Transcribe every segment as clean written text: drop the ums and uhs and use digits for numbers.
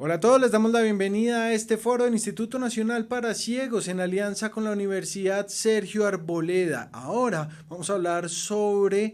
Hola a todos, les damos la bienvenida a este foro del Instituto Nacional para Ciegos en alianza con la Universidad Sergio Arboleda. Ahora vamos a hablar sobre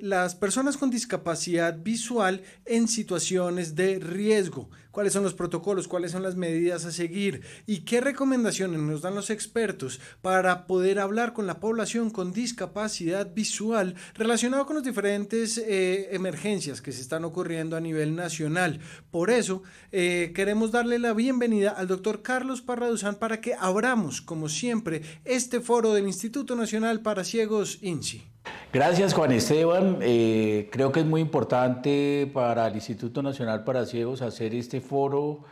las personas con discapacidad visual en situaciones de riesgo. ¿Cuáles son los protocolos? ¿Cuáles son las medidas a seguir? ¿Y qué recomendaciones nos dan los expertos para poder hablar con la población con discapacidad visual relacionado con las diferentes emergencias que se están ocurriendo a nivel nacional? Por eso, queremos darle la bienvenida al doctor Carlos Parra Duzán para que abramos, como siempre, este foro del Instituto Nacional para Ciegos INSI. Gracias, Juan Esteban. Creo que es muy importante para el Instituto Nacional para Ciegos hacer este foro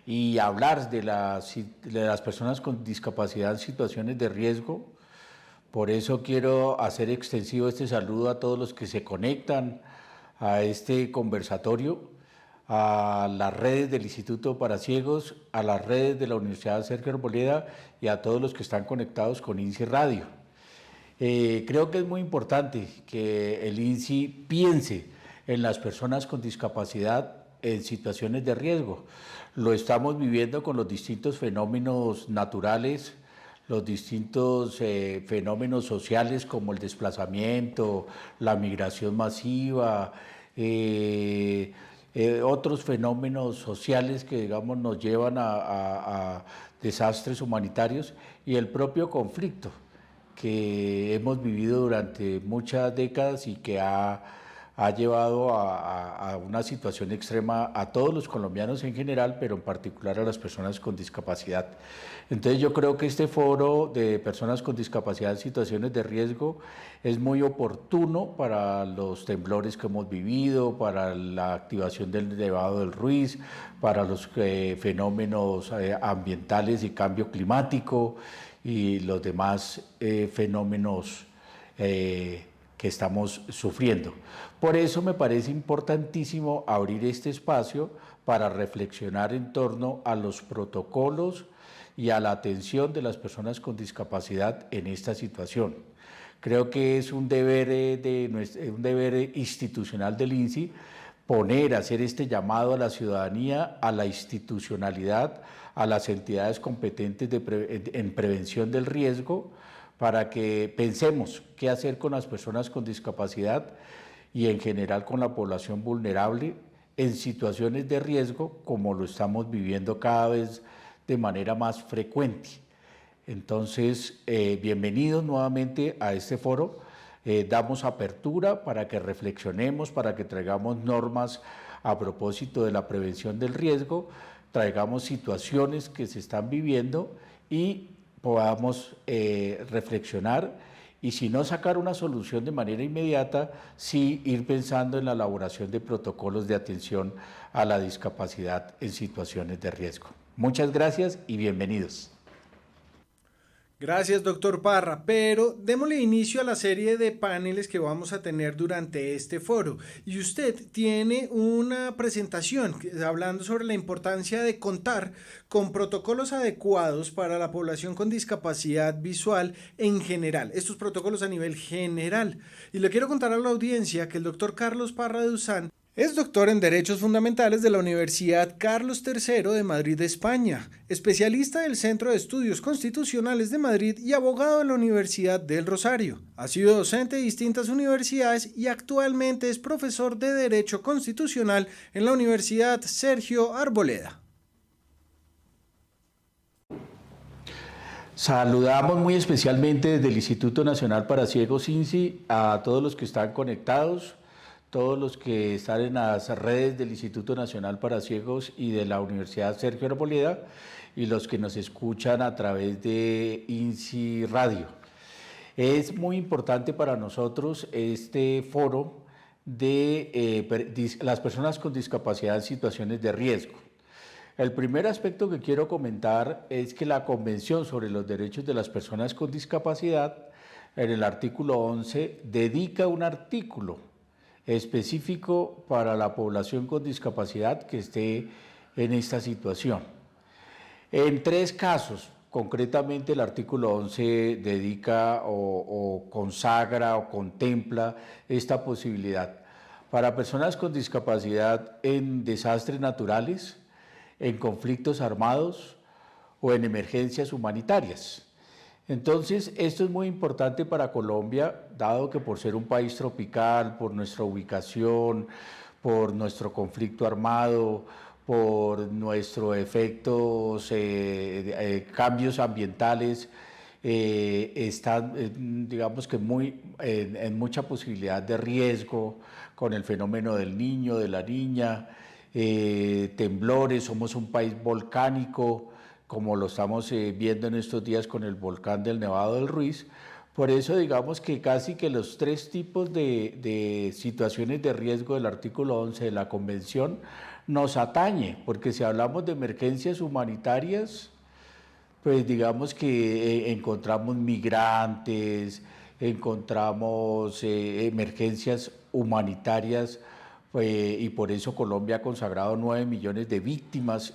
y hablar de las personas con discapacidad en situaciones de riesgo. Por eso quiero hacer extensivo este saludo a todos los que se conectan a este conversatorio, a las redes del Instituto para Ciegos, a las redes de la Universidad Sergio Arboleda y a todos los que están conectados con INSI Radio. Creo que es muy importante que el INSI piense en las personas con discapacidad en situaciones de riesgo. Lo estamos viviendo con los distintos fenómenos naturales, los distintos fenómenos sociales como el desplazamiento, la migración masiva, otros fenómenos sociales que, digamos, nos llevan a desastres humanitarios y el propio conflicto que hemos vivido durante muchas décadas y que ha llevado a una situación extrema a todos los colombianos en general, pero en particular a las personas con discapacidad. Entonces yo creo que este foro de personas con discapacidad en situaciones de riesgo es muy oportuno para los temblores que hemos vivido, para la activación del Nevado del Ruiz, para los fenómenos ambientales y cambio climático y los demás fenómenos que estamos sufriendo. Por eso me parece importantísimo abrir este espacio para reflexionar en torno a los protocolos y a la atención de las personas con discapacidad en esta situación. Creo que es un deber institucional del INSI hacer este llamado a la ciudadanía, a la institucionalidad, a las entidades competentes en prevención del riesgo, para que pensemos qué hacer con las personas con discapacidad y en general con la población vulnerable en situaciones de riesgo como lo estamos viviendo cada vez de manera más frecuente. Entonces, bienvenidos nuevamente a este foro. Damos apertura para que reflexionemos, para que traigamos normas a propósito de la prevención del riesgo, traigamos situaciones que se están viviendo y podamos reflexionar y si no sacar una solución de manera inmediata, sí ir pensando en la elaboración de protocolos de atención a la discapacidad en situaciones de riesgo. Muchas gracias y bienvenidos. Gracias, doctor Parra, pero démosle inicio a la serie de paneles que vamos a tener durante este foro. Y usted tiene una presentación hablando sobre la importancia de contar con protocolos adecuados para la población con discapacidad visual en general, estos protocolos a nivel general. Y le quiero contar a la audiencia que el doctor Carlos Parra Duzán es doctor en Derechos Fundamentales de la Universidad Carlos III de Madrid, España, especialista del Centro de Estudios Constitucionales de Madrid y abogado de la Universidad del Rosario. Ha sido docente de distintas universidades y actualmente es profesor de Derecho Constitucional en la Universidad Sergio Arboleda. Saludamos muy especialmente desde el Instituto Nacional para Ciegos INSI a todos los que están conectados, todos los que están en las redes del Instituto Nacional para Ciegos y de la Universidad Sergio Arboleda y los que nos escuchan a través de INSI Radio. Es muy importante para nosotros este foro de las personas con discapacidad en situaciones de riesgo. El primer aspecto que quiero comentar es que la Convención sobre los Derechos de las Personas con Discapacidad, en el artículo 11, dedica un artículo específico para la población con discapacidad que esté en esta situación. En 3 casos, concretamente el artículo 11 dedica o consagra o contempla esta posibilidad. Para personas con discapacidad en desastres naturales, en conflictos armados o en emergencias humanitarias. Entonces, esto es muy importante para Colombia, dado que por ser un país tropical, por nuestra ubicación, por nuestro conflicto armado, por nuestros efectos, cambios ambientales, están, digamos que en mucha posibilidad de riesgo con el fenómeno del niño, de la niña, temblores, somos un país volcánico, como lo estamos viendo en estos días con el volcán del Nevado del Ruiz. Por eso digamos que casi que los tres tipos de situaciones de riesgo del artículo 11 de la Convención nos atañe, porque si hablamos de emergencias humanitarias, pues digamos que encontramos migrantes, encontramos emergencias humanitarias, y por eso Colombia ha consagrado 9 millones de víctimas,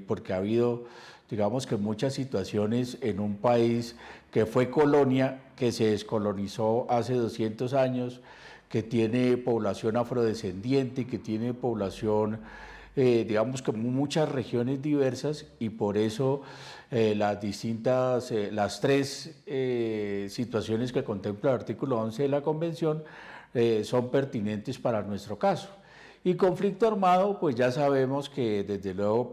porque ha habido, digamos que muchas situaciones en un país que fue colonia, que se descolonizó hace 200 años, que tiene población afrodescendiente, que tiene población, digamos que muchas regiones diversas, y por eso las tres situaciones que contempla el artículo 11 de la Convención son pertinentes para nuestro caso. Y conflicto armado, pues ya sabemos que desde luego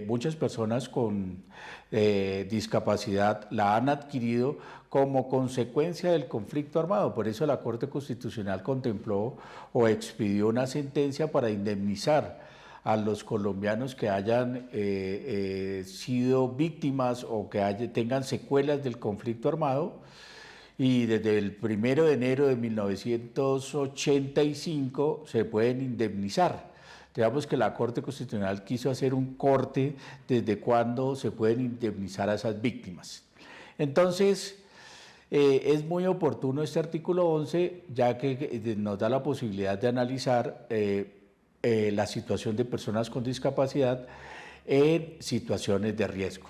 muchas personas con discapacidad la han adquirido como consecuencia del conflicto armado. Por eso la Corte Constitucional contempló o expidió una sentencia para indemnizar a los colombianos que hayan sido víctimas o que tengan secuelas del conflicto armado. Y desde el 1 de enero de 1985 se pueden indemnizar. Digamos que la Corte Constitucional quiso hacer un corte desde cuándo se pueden indemnizar a esas víctimas. Entonces, es muy oportuno este artículo 11, ya que nos da la posibilidad de analizar la situación de personas con discapacidad en situaciones de riesgo.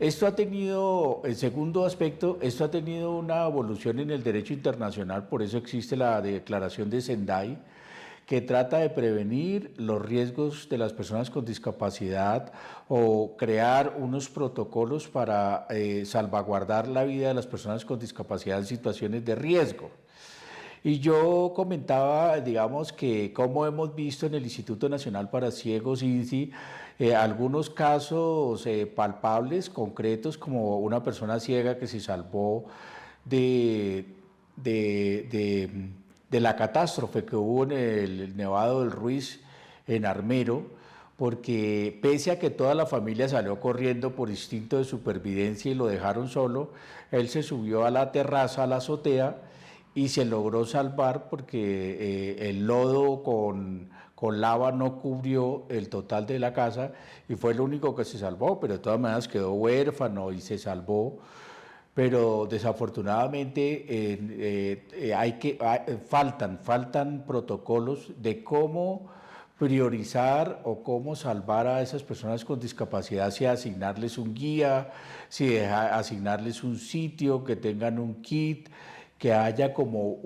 Esto ha tenido, el segundo aspecto, esto ha tenido una evolución en el derecho internacional, por eso existe la Declaración de Sendai, que trata de prevenir los riesgos de las personas con discapacidad o crear unos protocolos para salvaguardar la vida de las personas con discapacidad en situaciones de riesgo. Y yo comentaba, digamos, que como hemos visto en el Instituto Nacional para Ciegos, INCI, algunos casos palpables, concretos, como una persona ciega que se salvó de la catástrofe que hubo en el Nevado del Ruiz, en Armero, porque pese a que toda la familia salió corriendo por instinto de supervivencia y lo dejaron solo, él se subió a la terraza, a la azotea, y se logró salvar porque el lodo con lava no cubrió el total de la casa y fue el único que se salvó, pero de todas maneras quedó huérfano y se salvó. Pero desafortunadamente faltan protocolos de cómo priorizar o cómo salvar a esas personas con discapacidad, si asignarles un guía, si asignarles un sitio, que tengan un kit, que haya como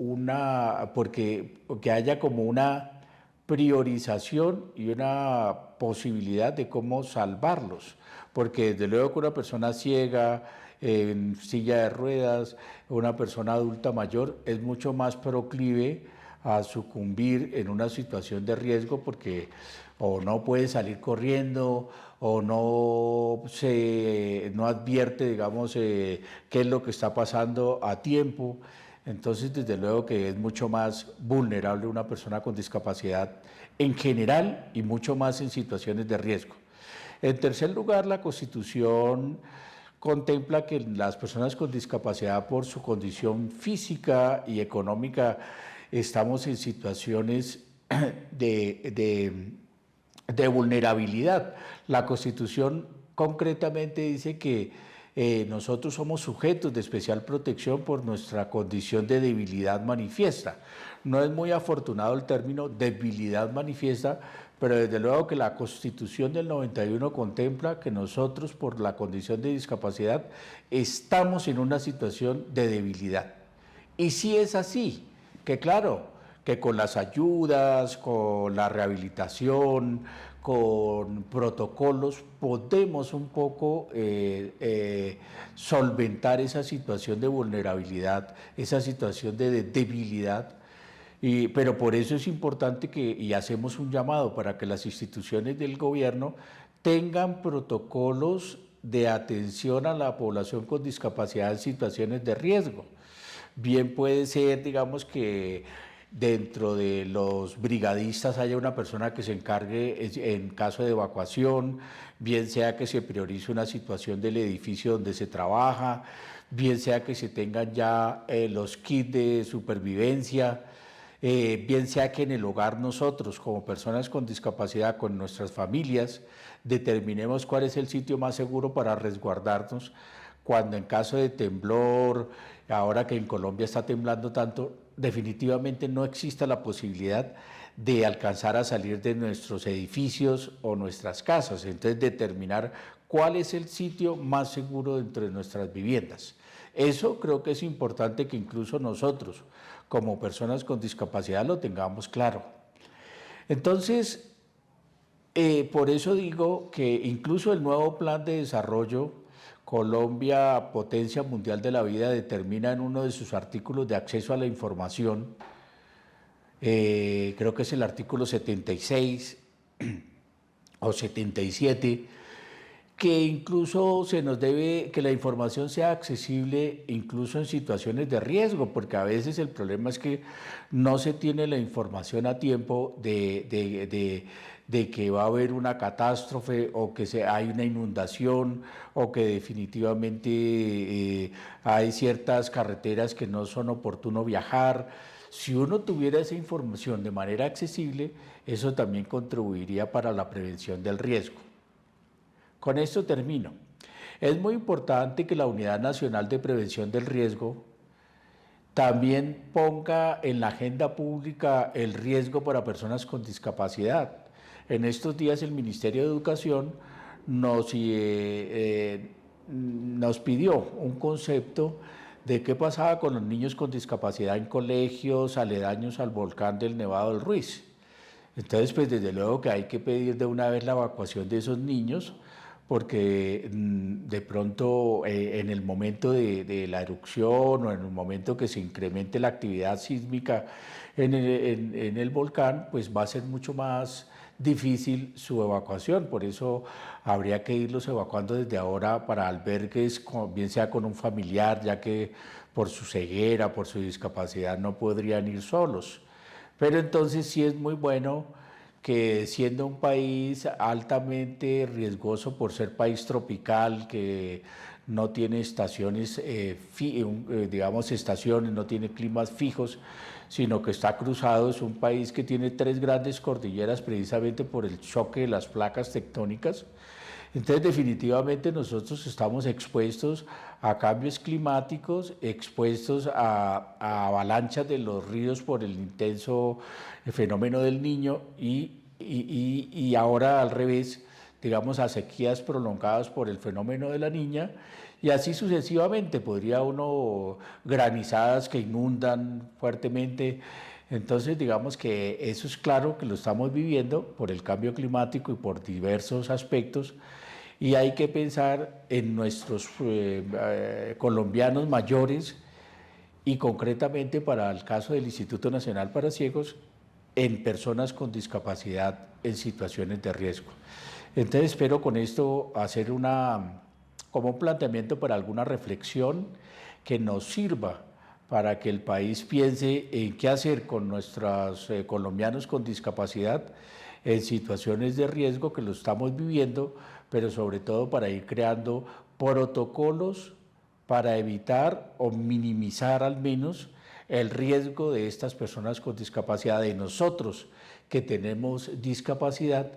que haya como una priorización y una posibilidad de cómo salvarlos, porque desde luego que una persona ciega, en silla de ruedas, una persona adulta mayor es mucho más proclive a sucumbir en una situación de riesgo porque o no puede salir corriendo o no advierte, digamos, qué es lo que está pasando a tiempo. Entonces, desde luego que es mucho más vulnerable una persona con discapacidad en general y mucho más en situaciones de riesgo. En tercer lugar, la Constitución contempla que las personas con discapacidad por su condición física y económica estamos en situaciones de vulnerabilidad. La Constitución concretamente dice que nosotros somos sujetos de especial protección por nuestra condición de debilidad manifiesta. No es muy afortunado el término debilidad manifiesta, pero desde luego que la Constitución del 91 contempla que nosotros, por la condición de discapacidad, estamos en una situación de debilidad. Y sí es así, que claro, que con las ayudas, con la rehabilitación, con protocolos podemos un poco solventar esa situación de vulnerabilidad, esa situación de debilidad. Pero por eso es importante y hacemos un llamado para que las instituciones del gobierno tengan protocolos de atención a la población con discapacidad en situaciones de riesgo. Bien puede ser, digamos, que dentro de los brigadistas haya una persona que se encargue en caso de evacuación, bien sea que se priorice una situación del edificio donde se trabaja, bien sea que se tengan ya los kits de supervivencia, bien sea que en el hogar nosotros, como personas con discapacidad, con nuestras familias, determinemos cuál es el sitio más seguro para resguardarnos cuando en caso de temblor, ahora que en Colombia está temblando tanto, definitivamente no exista la posibilidad de alcanzar a salir de nuestros edificios o nuestras casas. Entonces, determinar cuál es el sitio más seguro dentro de nuestras viviendas. Eso creo que es importante que incluso nosotros, como personas con discapacidad, lo tengamos claro. Entonces, por eso digo que incluso el nuevo plan de desarrollo Colombia, potencia mundial de la vida, determina en uno de sus artículos de acceso a la información, creo que es el artículo 76 o 77, que incluso se nos debe que la información sea accesible incluso en situaciones de riesgo, porque a veces el problema es que no se tiene la información a tiempo de que va a haber una catástrofe o que hay una inundación o que definitivamente hay ciertas carreteras que no son oportuno viajar. Si uno tuviera esa información de manera accesible, eso también contribuiría para la prevención del riesgo. Con esto termino. Es muy importante que la Unidad Nacional de Prevención del Riesgo también ponga en la agenda pública el riesgo para personas con discapacidad. En estos días el Ministerio de Educación nos pidió un concepto de qué pasaba con los niños con discapacidad en colegios aledaños al volcán del Nevado del Ruiz. Entonces, pues desde luego que hay que pedir de una vez la evacuación de esos niños, porque de pronto en el momento de la erupción o en el momento que se incremente la actividad sísmica en el volcán, pues va a ser mucho más difícil su evacuación. Por eso habría que irlos evacuando desde ahora para albergues, bien sea con un familiar, ya que por su ceguera, por su discapacidad no podrían ir solos. Pero entonces sí es muy bueno que siendo un país altamente riesgoso por ser país tropical, que no tiene estaciones, digamos estaciones, no tiene climas fijos, sino que está cruzado, es un país que tiene 3 grandes cordilleras precisamente por el choque de las placas tectónicas. Entonces, definitivamente nosotros estamos expuestos a cambios climáticos, expuestos a avalanchas de los ríos por el intenso fenómeno del Niño y ahora al revés, digamos, a sequías prolongadas por el fenómeno de la Niña, y así sucesivamente. Podría uno, granizadas que inundan fuertemente. Entonces, digamos que eso es claro que lo estamos viviendo por el cambio climático y por diversos aspectos, y hay que pensar en nuestros colombianos mayores y concretamente para el caso del Instituto Nacional para Ciegos, en personas con discapacidad en situaciones de riesgo. Entonces espero con esto hacer como un planteamiento para alguna reflexión que nos sirva para que el país piense en qué hacer con nuestros colombianos con discapacidad en situaciones de riesgo que lo estamos viviendo, pero sobre todo para ir creando protocolos para evitar o minimizar al menos el riesgo de estas personas con discapacidad, de nosotros que tenemos discapacidad,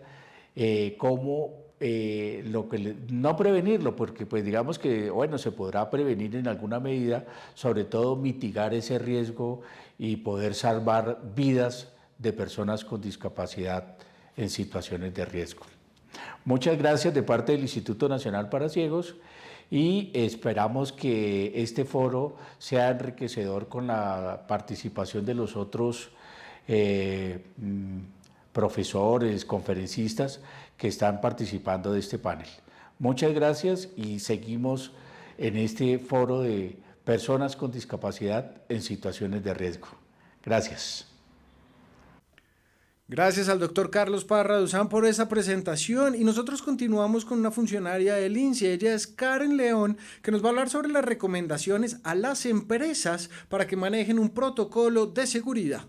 no prevenirlo, porque pues digamos que bueno, se podrá prevenir en alguna medida, sobre todo mitigar ese riesgo y poder salvar vidas de personas con discapacidad en situaciones de riesgo. Muchas gracias de parte del Instituto Nacional para Ciegos y esperamos que este foro sea enriquecedor con la participación de los otros profesores, conferencistas que están participando de este panel. Muchas gracias y seguimos en este foro de personas con discapacidad en situaciones de riesgo. Gracias. Gracias al doctor Carlos Parra Duzán por esa presentación y nosotros continuamos con una funcionaria del INSS. Ella es Karen León, que nos va a hablar sobre las recomendaciones a las empresas para que manejen un protocolo de seguridad.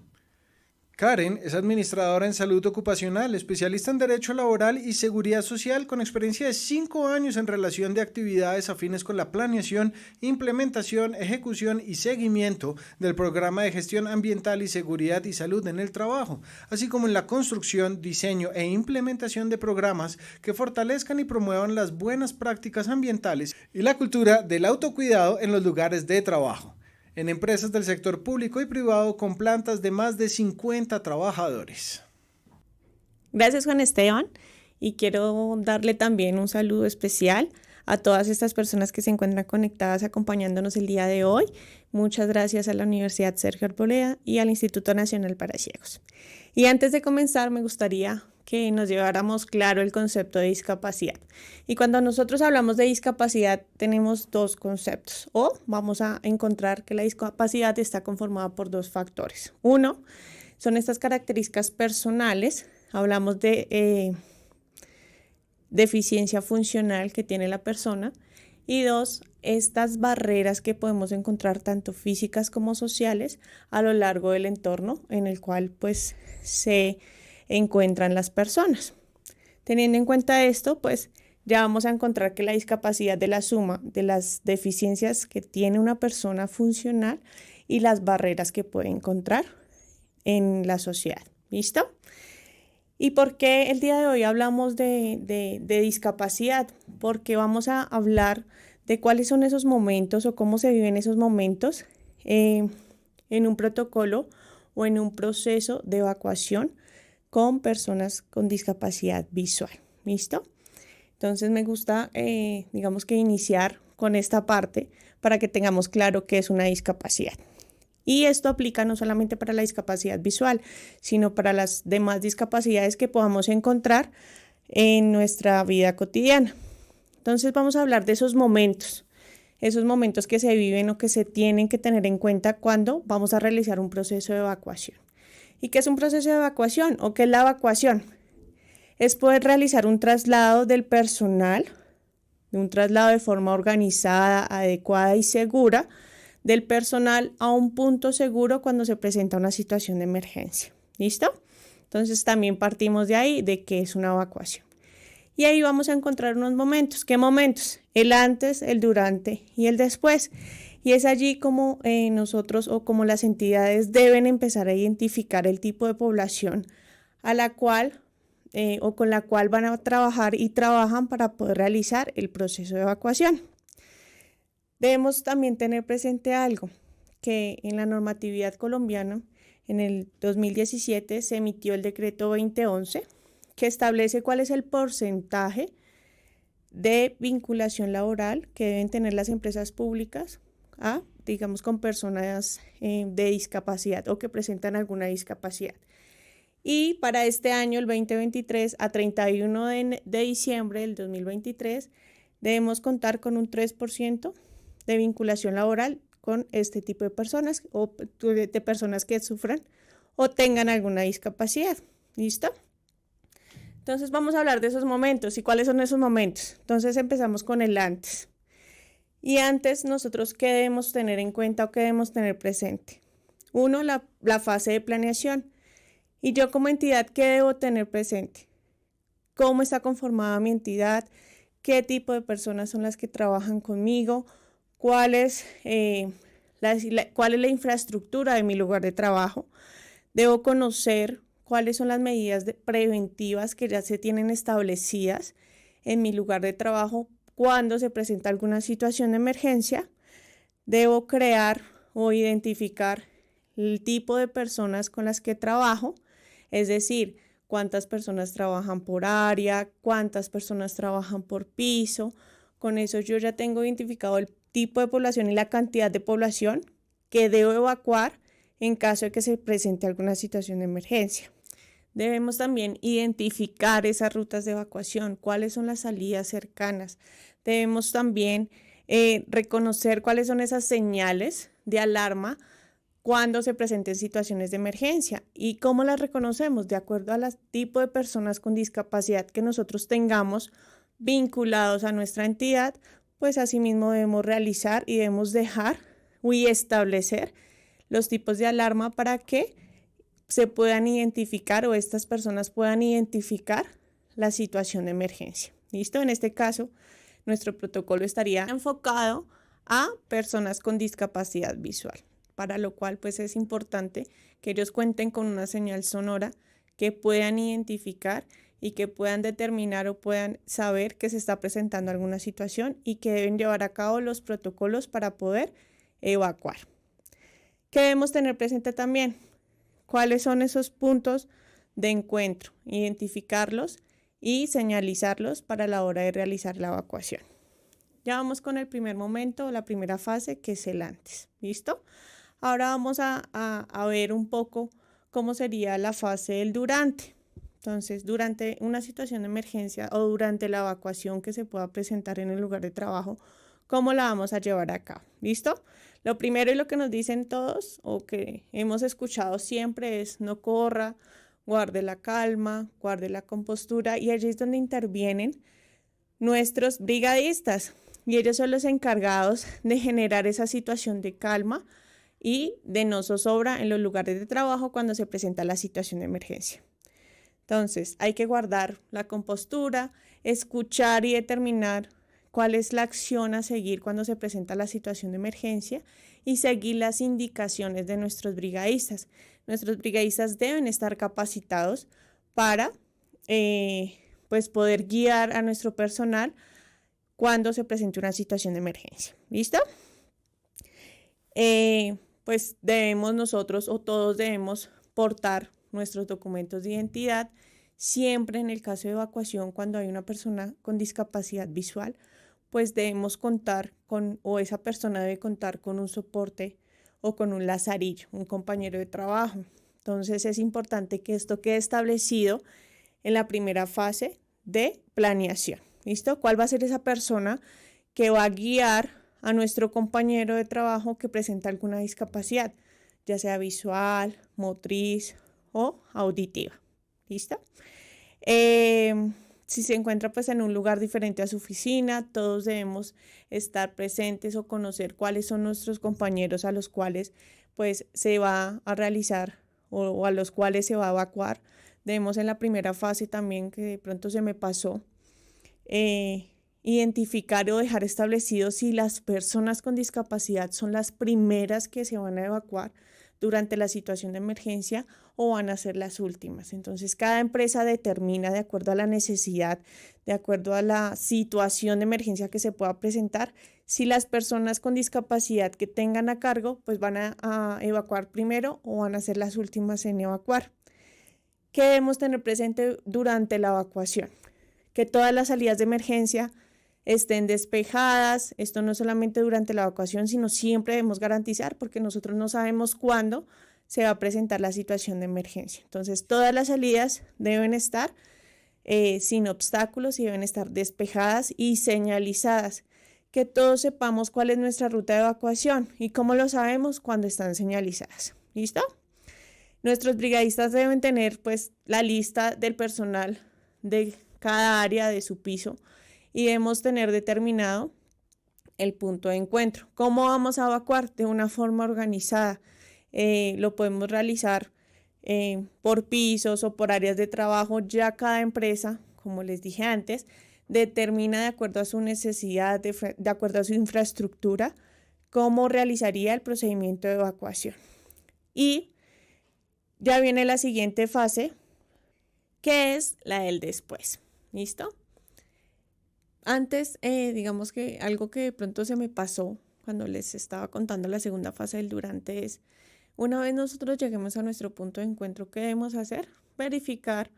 Karen es administradora en salud ocupacional, especialista en derecho laboral y seguridad social con experiencia de 5 años en relación de actividades afines con la planeación, implementación, ejecución y seguimiento del programa de gestión ambiental y seguridad y salud en el trabajo, así como en la construcción, diseño e implementación de programas que fortalezcan y promuevan las buenas prácticas ambientales y la cultura del autocuidado en los lugares de trabajo, en empresas del sector público y privado con plantas de más de 50 trabajadores. Gracias, Juan Esteban, y quiero darle también un saludo especial a todas estas personas que se encuentran conectadas acompañándonos el día de hoy. Muchas gracias a la Universidad Sergio Arboleda y al Instituto Nacional para Ciegos. Y antes de comenzar, me gustaría que nos lleváramos claro el concepto de discapacidad. Y cuando nosotros hablamos de discapacidad, tenemos dos conceptos, o vamos a encontrar que la discapacidad está conformada por dos factores. Uno, son estas características personales, hablamos de deficiencia funcional que tiene la persona, y dos, estas barreras que podemos encontrar tanto físicas como sociales a lo largo del entorno en el cual pues se encuentran las personas. Teniendo en cuenta esto, pues ya vamos a encontrar que la discapacidad de la suma de las deficiencias que tiene una persona funcional y las barreras que puede encontrar en la sociedad. ¿Listo? ¿Y por qué el día de hoy hablamos de discapacidad? Porque vamos a hablar de cuáles son esos momentos o cómo se viven esos momentos en un protocolo o en un proceso de evacuación con personas con discapacidad visual. ¿Listo? Entonces me gusta, digamos que iniciar con esta parte para que tengamos claro qué es una discapacidad. Y esto aplica no solamente para la discapacidad visual, sino para las demás discapacidades que podamos encontrar en nuestra vida cotidiana. Entonces vamos a hablar de esos momentos que se viven o que se tienen que tener en cuenta cuando vamos a realizar un proceso de evacuación. ¿Y qué es un proceso de evacuación o qué es la evacuación? Es poder realizar un traslado del personal, un traslado de forma organizada, adecuada y segura del personal a un punto seguro cuando se presenta una situación de emergencia. ¿Listo? Entonces también partimos de ahí, de qué es una evacuación. Y ahí vamos a encontrar unos momentos. ¿Qué momentos? El antes, el durante y el después. Y es allí como nosotros o como las entidades deben empezar a identificar el tipo de población a la cual o con la cual van a trabajar y trabajan para poder realizar el proceso de evacuación. Debemos también tener presente algo, que en la normatividad colombiana en el 2017 se emitió el decreto 2011 que establece cuál es el porcentaje de vinculación laboral que deben tener las empresas públicas digamos, con personas de discapacidad o que presentan alguna discapacidad. Y para este año, el 2023, a 31 de diciembre del 2023, debemos contar con un 3% de vinculación laboral con este tipo de personas o de personas que sufran o tengan alguna discapacidad. ¿Listo? Entonces vamos a hablar de esos momentos. ¿Y cuáles son esos momentos? Entonces empezamos con el antes. Y antes nosotros, ¿qué debemos tener en cuenta o qué debemos tener presente? Uno, la fase de planeación. Y yo como entidad, ¿qué debo tener presente? ¿Cómo está conformada mi entidad? ¿Qué tipo de personas son las que trabajan conmigo? ¿Cuál es la infraestructura de mi lugar de trabajo? Debo conocer cuáles son las medidas preventivas que ya se tienen establecidas en mi lugar de trabajo cuando se presenta alguna situación de emergencia. Debo crear o identificar el tipo de personas con las que trabajo, es decir, cuántas personas trabajan por área, cuántas personas trabajan por piso. Con eso yo ya tengo identificado el tipo de población y la cantidad de población que debo evacuar en caso de que se presente alguna situación de emergencia. Debemos también identificar esas rutas de evacuación, cuáles son las salidas cercanas. Debemos también reconocer cuáles son esas señales de alarma cuando se presenten situaciones de emergencia. ¿Y cómo las reconocemos? De acuerdo al tipo de personas con discapacidad que nosotros tengamos vinculados a nuestra entidad, pues asimismo debemos realizar y debemos dejar y establecer los tipos de alarma para que se puedan identificar o estas personas puedan identificar la situación de emergencia. ¿Listo? En este caso, nuestro protocolo estaría enfocado a personas con discapacidad visual, para lo cual pues es importante que ellos cuenten con una señal sonora que puedan identificar y que puedan determinar o puedan saber que se está presentando alguna situación y que deben llevar a cabo los protocolos para poder evacuar. ¿Qué debemos tener presente también? ¿Cuáles son esos puntos de encuentro? Identificarlos y señalizarlos para la hora de realizar la evacuación. Ya vamos con el primer momento, la primera fase, que es el antes. ¿Listo? Ahora vamos a ver un poco cómo sería la fase del durante. Entonces, durante una situación de emergencia o durante la evacuación que se pueda presentar en el lugar de trabajo, ¿cómo la vamos a llevar a cabo? ¿Listo? Lo primero y lo que nos dicen todos o que hemos escuchado siempre es no corra, guarde la calma, guarde la compostura, y allí es donde intervienen nuestros brigadistas y ellos son los encargados de generar esa situación de calma y de no zozobra en los lugares de trabajo cuando se presenta la situación de emergencia. Entonces, hay que guardar la compostura, escuchar y determinar cuál es la acción a seguir cuando se presenta la situación de emergencia y seguir las indicaciones de nuestros brigadistas. Nuestros brigadistas deben estar capacitados para pues poder guiar a nuestro personal cuando se presente una situación de emergencia. ¿Listo? Pues debemos nosotros o todos debemos portar nuestros documentos de identidad siempre en el caso de evacuación cuando hay una persona con discapacidad visual, pues debemos contar con, o esa persona debe contar con un soporte o con un lazarillo, un compañero de trabajo. Entonces es importante que esto quede establecido en la primera fase de planeación. ¿Listo? ¿Cuál va a ser esa persona que va a guiar a nuestro compañero de trabajo que presenta alguna discapacidad, ya sea visual, motriz o auditiva? ¿Listo? Si se encuentra pues en un lugar diferente a su oficina, todos debemos estar presentes o conocer cuáles son nuestros compañeros a los cuales pues se va a realizar o a los cuales se va a evacuar. Debemos en la primera fase también, que de pronto se me pasó, identificar o dejar establecido si las personas con discapacidad son las primeras que se van a evacuar durante la situación de emergencia o van a ser las últimas. Entonces, cada empresa determina de acuerdo a la necesidad, de acuerdo a la situación de emergencia que se pueda presentar, si las personas con discapacidad que tengan a cargo, pues van a evacuar primero o van a ser las últimas en evacuar. ¿Qué debemos tener presente durante la evacuación? Que todas las salidas de emergencia estén despejadas. Esto no solamente durante la evacuación, sino siempre debemos garantizar porque nosotros no sabemos cuándo se va a presentar la situación de emergencia. Entonces, todas las salidas deben estar sin obstáculos y deben estar despejadas y señalizadas. Que todos sepamos cuál es nuestra ruta de evacuación y cómo lo sabemos cuando están señalizadas. ¿Listo? Nuestros brigadistas deben tener pues la lista del personal de cada área de su piso y debemos tener determinado el punto de encuentro. ¿Cómo vamos a evacuar? De una forma organizada. Lo podemos realizar por pisos o por áreas de trabajo. Ya cada empresa, como les dije antes, determina de acuerdo a su necesidad, de acuerdo a su infraestructura, cómo realizaría el procedimiento de evacuación. Y ya viene la siguiente fase, que es la del después. ¿Listo? Antes, digamos que algo que de pronto se me pasó cuando les estaba contando la segunda fase del durante es, una vez nosotros lleguemos a nuestro punto de encuentro, ¿qué debemos hacer? Verificar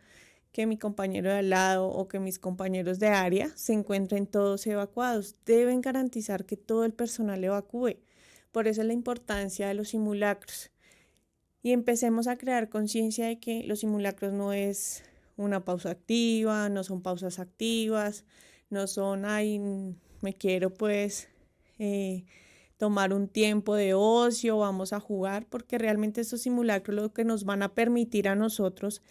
que mi compañero de al lado o que mis compañeros de área se encuentren todos evacuados. Deben garantizar que todo el personal evacúe. Por eso es la importancia de los simulacros. y empecemos a crear conciencia de que los simulacros no es una pausa activa, no son pausas activas, no son, ay, me quiero pues tomar un tiempo de ocio, vamos a jugar, porque realmente estos simulacros lo que nos van a permitir a nosotros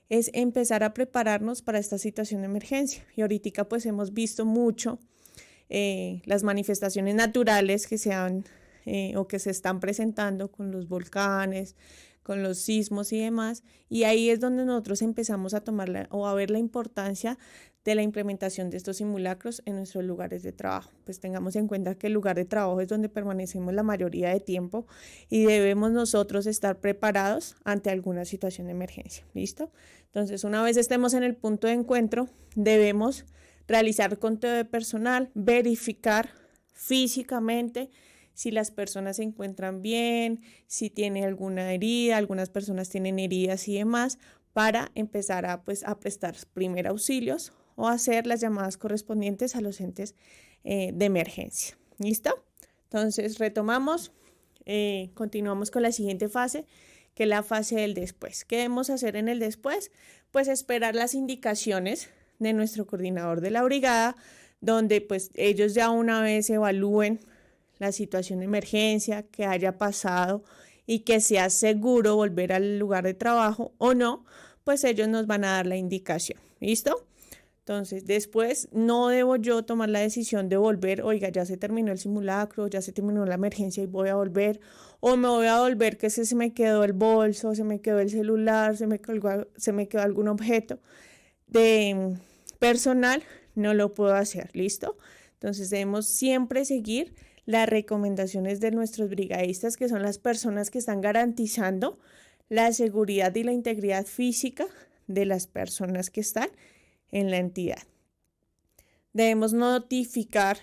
es empezar a prepararnos para esta situación de emergencia. Y ahorita pues hemos visto mucho las manifestaciones naturales que se han o que se están presentando con los volcanes, con los sismos y demás, y ahí es donde nosotros empezamos a tomar o a ver la importancia de la implementación de estos simulacros en nuestros lugares de trabajo. Pues tengamos en cuenta que el lugar de trabajo es donde permanecemos la mayoría de tiempo y debemos nosotros estar preparados ante alguna situación de emergencia. ¿Listo? Entonces, una vez estemos en el punto de encuentro, debemos realizar conteo de personal, verificar físicamente si las personas se encuentran bien, si tiene alguna herida, algunas personas tienen heridas y demás, para empezar a prestar primeros auxilios o hacer las llamadas correspondientes a los entes de emergencia. ¿Listo? Entonces retomamos, continuamos con la siguiente fase, que es la fase del después. ¿Qué debemos hacer en el después? Pues esperar las indicaciones de nuestro coordinador de la brigada, donde pues ellos ya una vez evalúen la situación de emergencia, que haya pasado y que sea seguro volver al lugar de trabajo o no, pues ellos nos van a dar la indicación. ¿Listo? Entonces, después no debo yo tomar la decisión de volver, oiga, ya se terminó el simulacro, ya se terminó la emergencia y voy a volver, o me voy a volver que se me quedó el bolso, se me quedó el celular, se me quedó algún objeto de personal, no lo puedo hacer. ¿Listo? Entonces, debemos siempre seguir las recomendaciones de nuestros brigadistas, que son las personas que están garantizando la seguridad y la integridad física de las personas que están en la entidad. Debemos notificar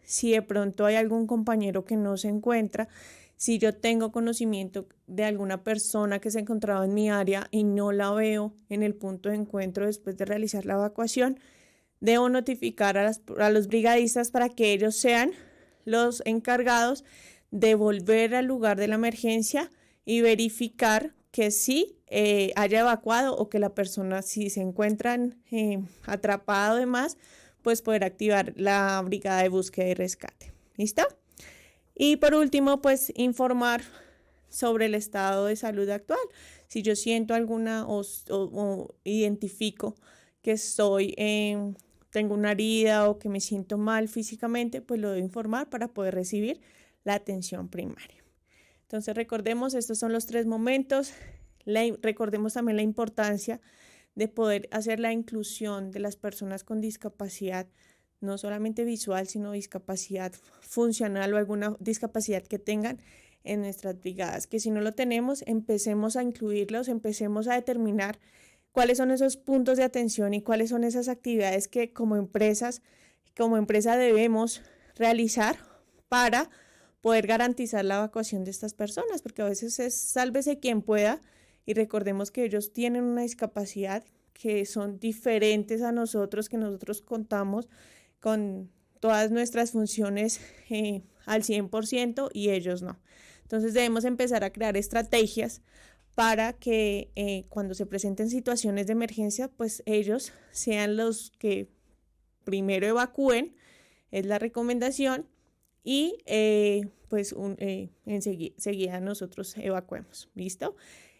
si de pronto hay algún compañero que no se encuentra, si yo tengo conocimiento de alguna persona que se encontraba en mi área y no la veo en el punto de encuentro después de realizar la evacuación, debo notificar a los brigadistas para que ellos sean los encargados de volver al lugar de la emergencia y verificar que sí haya evacuado o que la persona, si se encuentran atrapado y demás, pues poder activar la brigada de búsqueda y rescate. ¿Listo? Y por último, pues informar sobre el estado de salud actual. Si yo siento alguna o identifico que tengo una herida o que me siento mal físicamente, pues lo debo informar para poder recibir la atención primaria. Entonces recordemos, estos son los 3 momentos. Recordemos también la importancia de poder hacer la inclusión de las personas con discapacidad, no solamente visual, sino discapacidad funcional o alguna discapacidad que tengan en nuestras brigadas, que si no lo tenemos, empecemos a incluirlos, empecemos a determinar cuáles son esos puntos de atención y cuáles son esas actividades que como empresa debemos realizar para poder garantizar la evacuación de estas personas, porque a veces es sálvese quien pueda y recordemos que ellos tienen una discapacidad que son diferentes a nosotros, que nosotros contamos con todas nuestras funciones al 100% y ellos no. Entonces debemos empezar a crear estrategias para que cuando se presenten situaciones de emergencia, pues ellos sean los que primero evacúen, es la recomendación, y enseguida nosotros evacuemos. ¿Listo?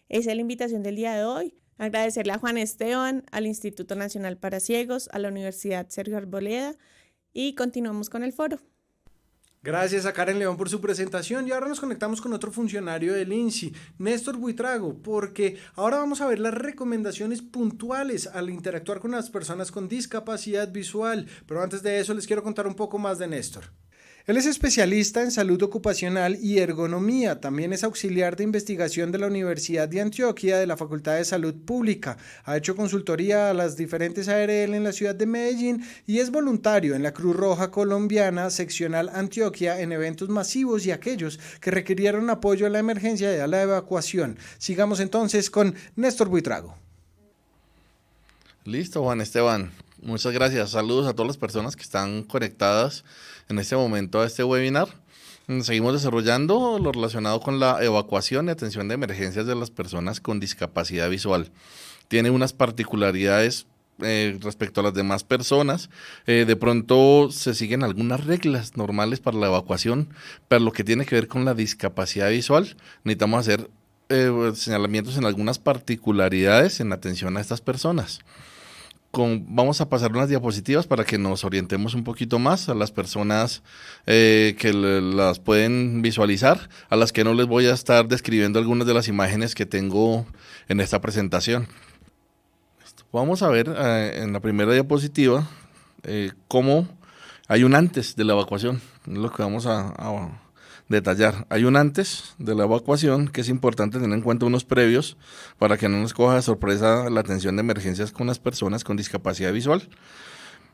Esa es la invitación del día de hoy. Agradecerle a Juan Esteban, al Instituto Nacional para Ciegos, a la Universidad Sergio Arboleda, y continuamos con el foro. Gracias a Karen León por su presentación y ahora nos conectamos con otro funcionario del INSI, Néstor Buitrago, porque ahora vamos a ver las recomendaciones puntuales al interactuar con las personas con discapacidad visual, pero antes de eso les quiero contar un poco más de Néstor. Él es especialista en salud ocupacional y ergonomía, también es auxiliar de investigación de la Universidad de Antioquia de la Facultad de Salud Pública, ha hecho consultoría a las diferentes ARL en la ciudad de Medellín y es voluntario en la Cruz Roja Colombiana Seccional Antioquia en eventos masivos y aquellos que requirieron apoyo a la emergencia y a la evacuación. Sigamos entonces con Néstor Buitrago. Listo, Juan Esteban. Muchas gracias. Saludos a todas las personas que están conectadas en este momento a este webinar. Seguimos desarrollando lo relacionado con la evacuación y atención de emergencias de las personas con discapacidad visual. Tiene unas particularidades respecto a las demás personas. De pronto se siguen algunas reglas normales para la evacuación, pero lo que tiene que ver con la discapacidad visual, necesitamos hacer señalamientos en algunas particularidades en atención a estas personas. Vamos a pasar unas diapositivas para que nos orientemos un poquito más a las personas que las pueden visualizar, a las que no les voy a estar describiendo algunas de las imágenes que tengo en esta presentación. Vamos a ver en la primera diapositiva cómo hay un antes de la evacuación, es lo que vamos a detallar. Hay un antes de la evacuación que es importante tener en cuenta unos previos para que no nos coja de sorpresa la atención de emergencias con las personas con discapacidad visual.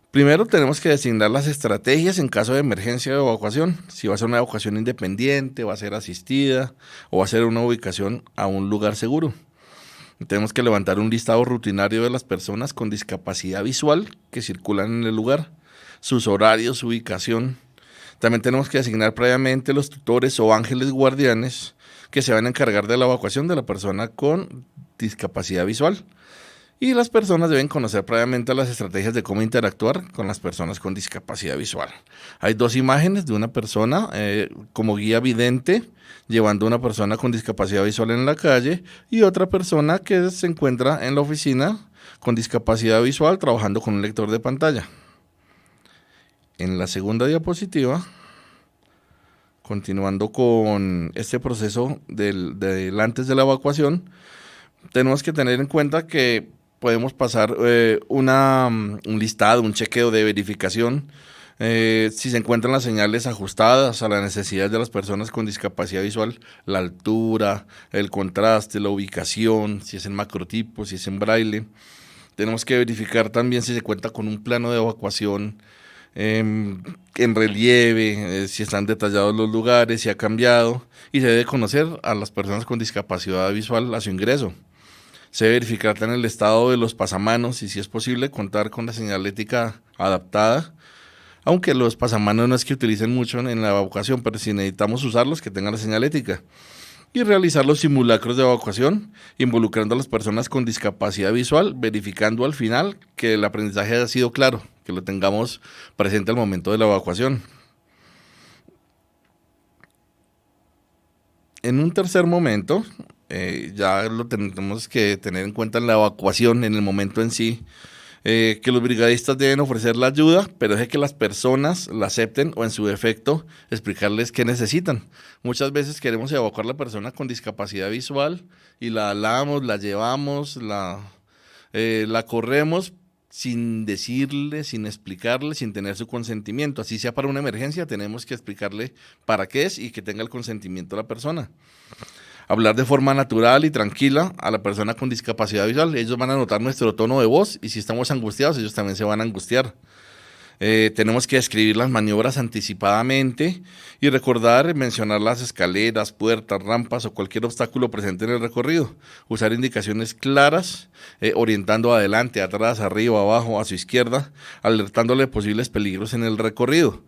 Primero tenemos que designar las estrategias en caso de emergencia o evacuación, si va a ser una evacuación independiente, va a ser asistida o va a ser una ubicación a un lugar seguro. Tenemos que levantar un listado rutinario de las personas con discapacidad visual que circulan en el lugar, sus horarios, su ubicación. También tenemos que asignar previamente los tutores o ángeles guardianes que se van a encargar de la evacuación de la persona con discapacidad visual. Y las personas deben conocer previamente las estrategias de cómo interactuar con las personas con discapacidad visual. Hay dos imágenes de una persona como guía vidente llevando a una persona con discapacidad visual en la calle y otra persona que se encuentra en la oficina con discapacidad visual trabajando con un lector de pantalla. En la segunda diapositiva, continuando con este proceso del antes de la evacuación, tenemos que tener en cuenta que podemos pasar un listado, un chequeo de verificación, si se encuentran las señales ajustadas a las necesidades de las personas con discapacidad visual, la altura, el contraste, la ubicación, si es en macrotipo, si es en braille. Tenemos que verificar también si se cuenta con un plano de evacuación en relieve, si están detallados los lugares, si ha cambiado, y se debe conocer a las personas con discapacidad visual a su ingreso. Se debe verificar también el estado de los pasamanos y si es posible contar con la señalética adaptada, aunque los pasamanos no es que utilicen mucho en la evacuación, pero si necesitamos usarlos, que tengan la señalética. Y realizar los simulacros de evacuación, involucrando a las personas con discapacidad visual, verificando al final que el aprendizaje haya sido claro, que lo tengamos presente al momento de la evacuación. En un tercer momento, ya lo tenemos que tener en cuenta en la evacuación, en el momento en sí, que los brigadistas deben ofrecer la ayuda, pero deje que las personas la acepten o en su defecto explicarles qué necesitan. Muchas veces queremos evacuar a la persona con discapacidad visual y la alamos, la llevamos, la corremos sin decirle, sin explicarle, sin tener su consentimiento. Así sea para una emergencia, tenemos que explicarle para qué es y que tenga el consentimiento de la persona. Hablar de forma natural y tranquila a la persona con discapacidad visual. Ellos van a notar nuestro tono de voz y si estamos angustiados, ellos también se van a angustiar. Tenemos que describir las maniobras anticipadamente y recordar mencionar las escaleras, puertas, rampas o cualquier obstáculo presente en el recorrido. Usar indicaciones claras, orientando adelante, atrás, arriba, abajo, a su izquierda, alertándole de posibles peligros en el recorrido.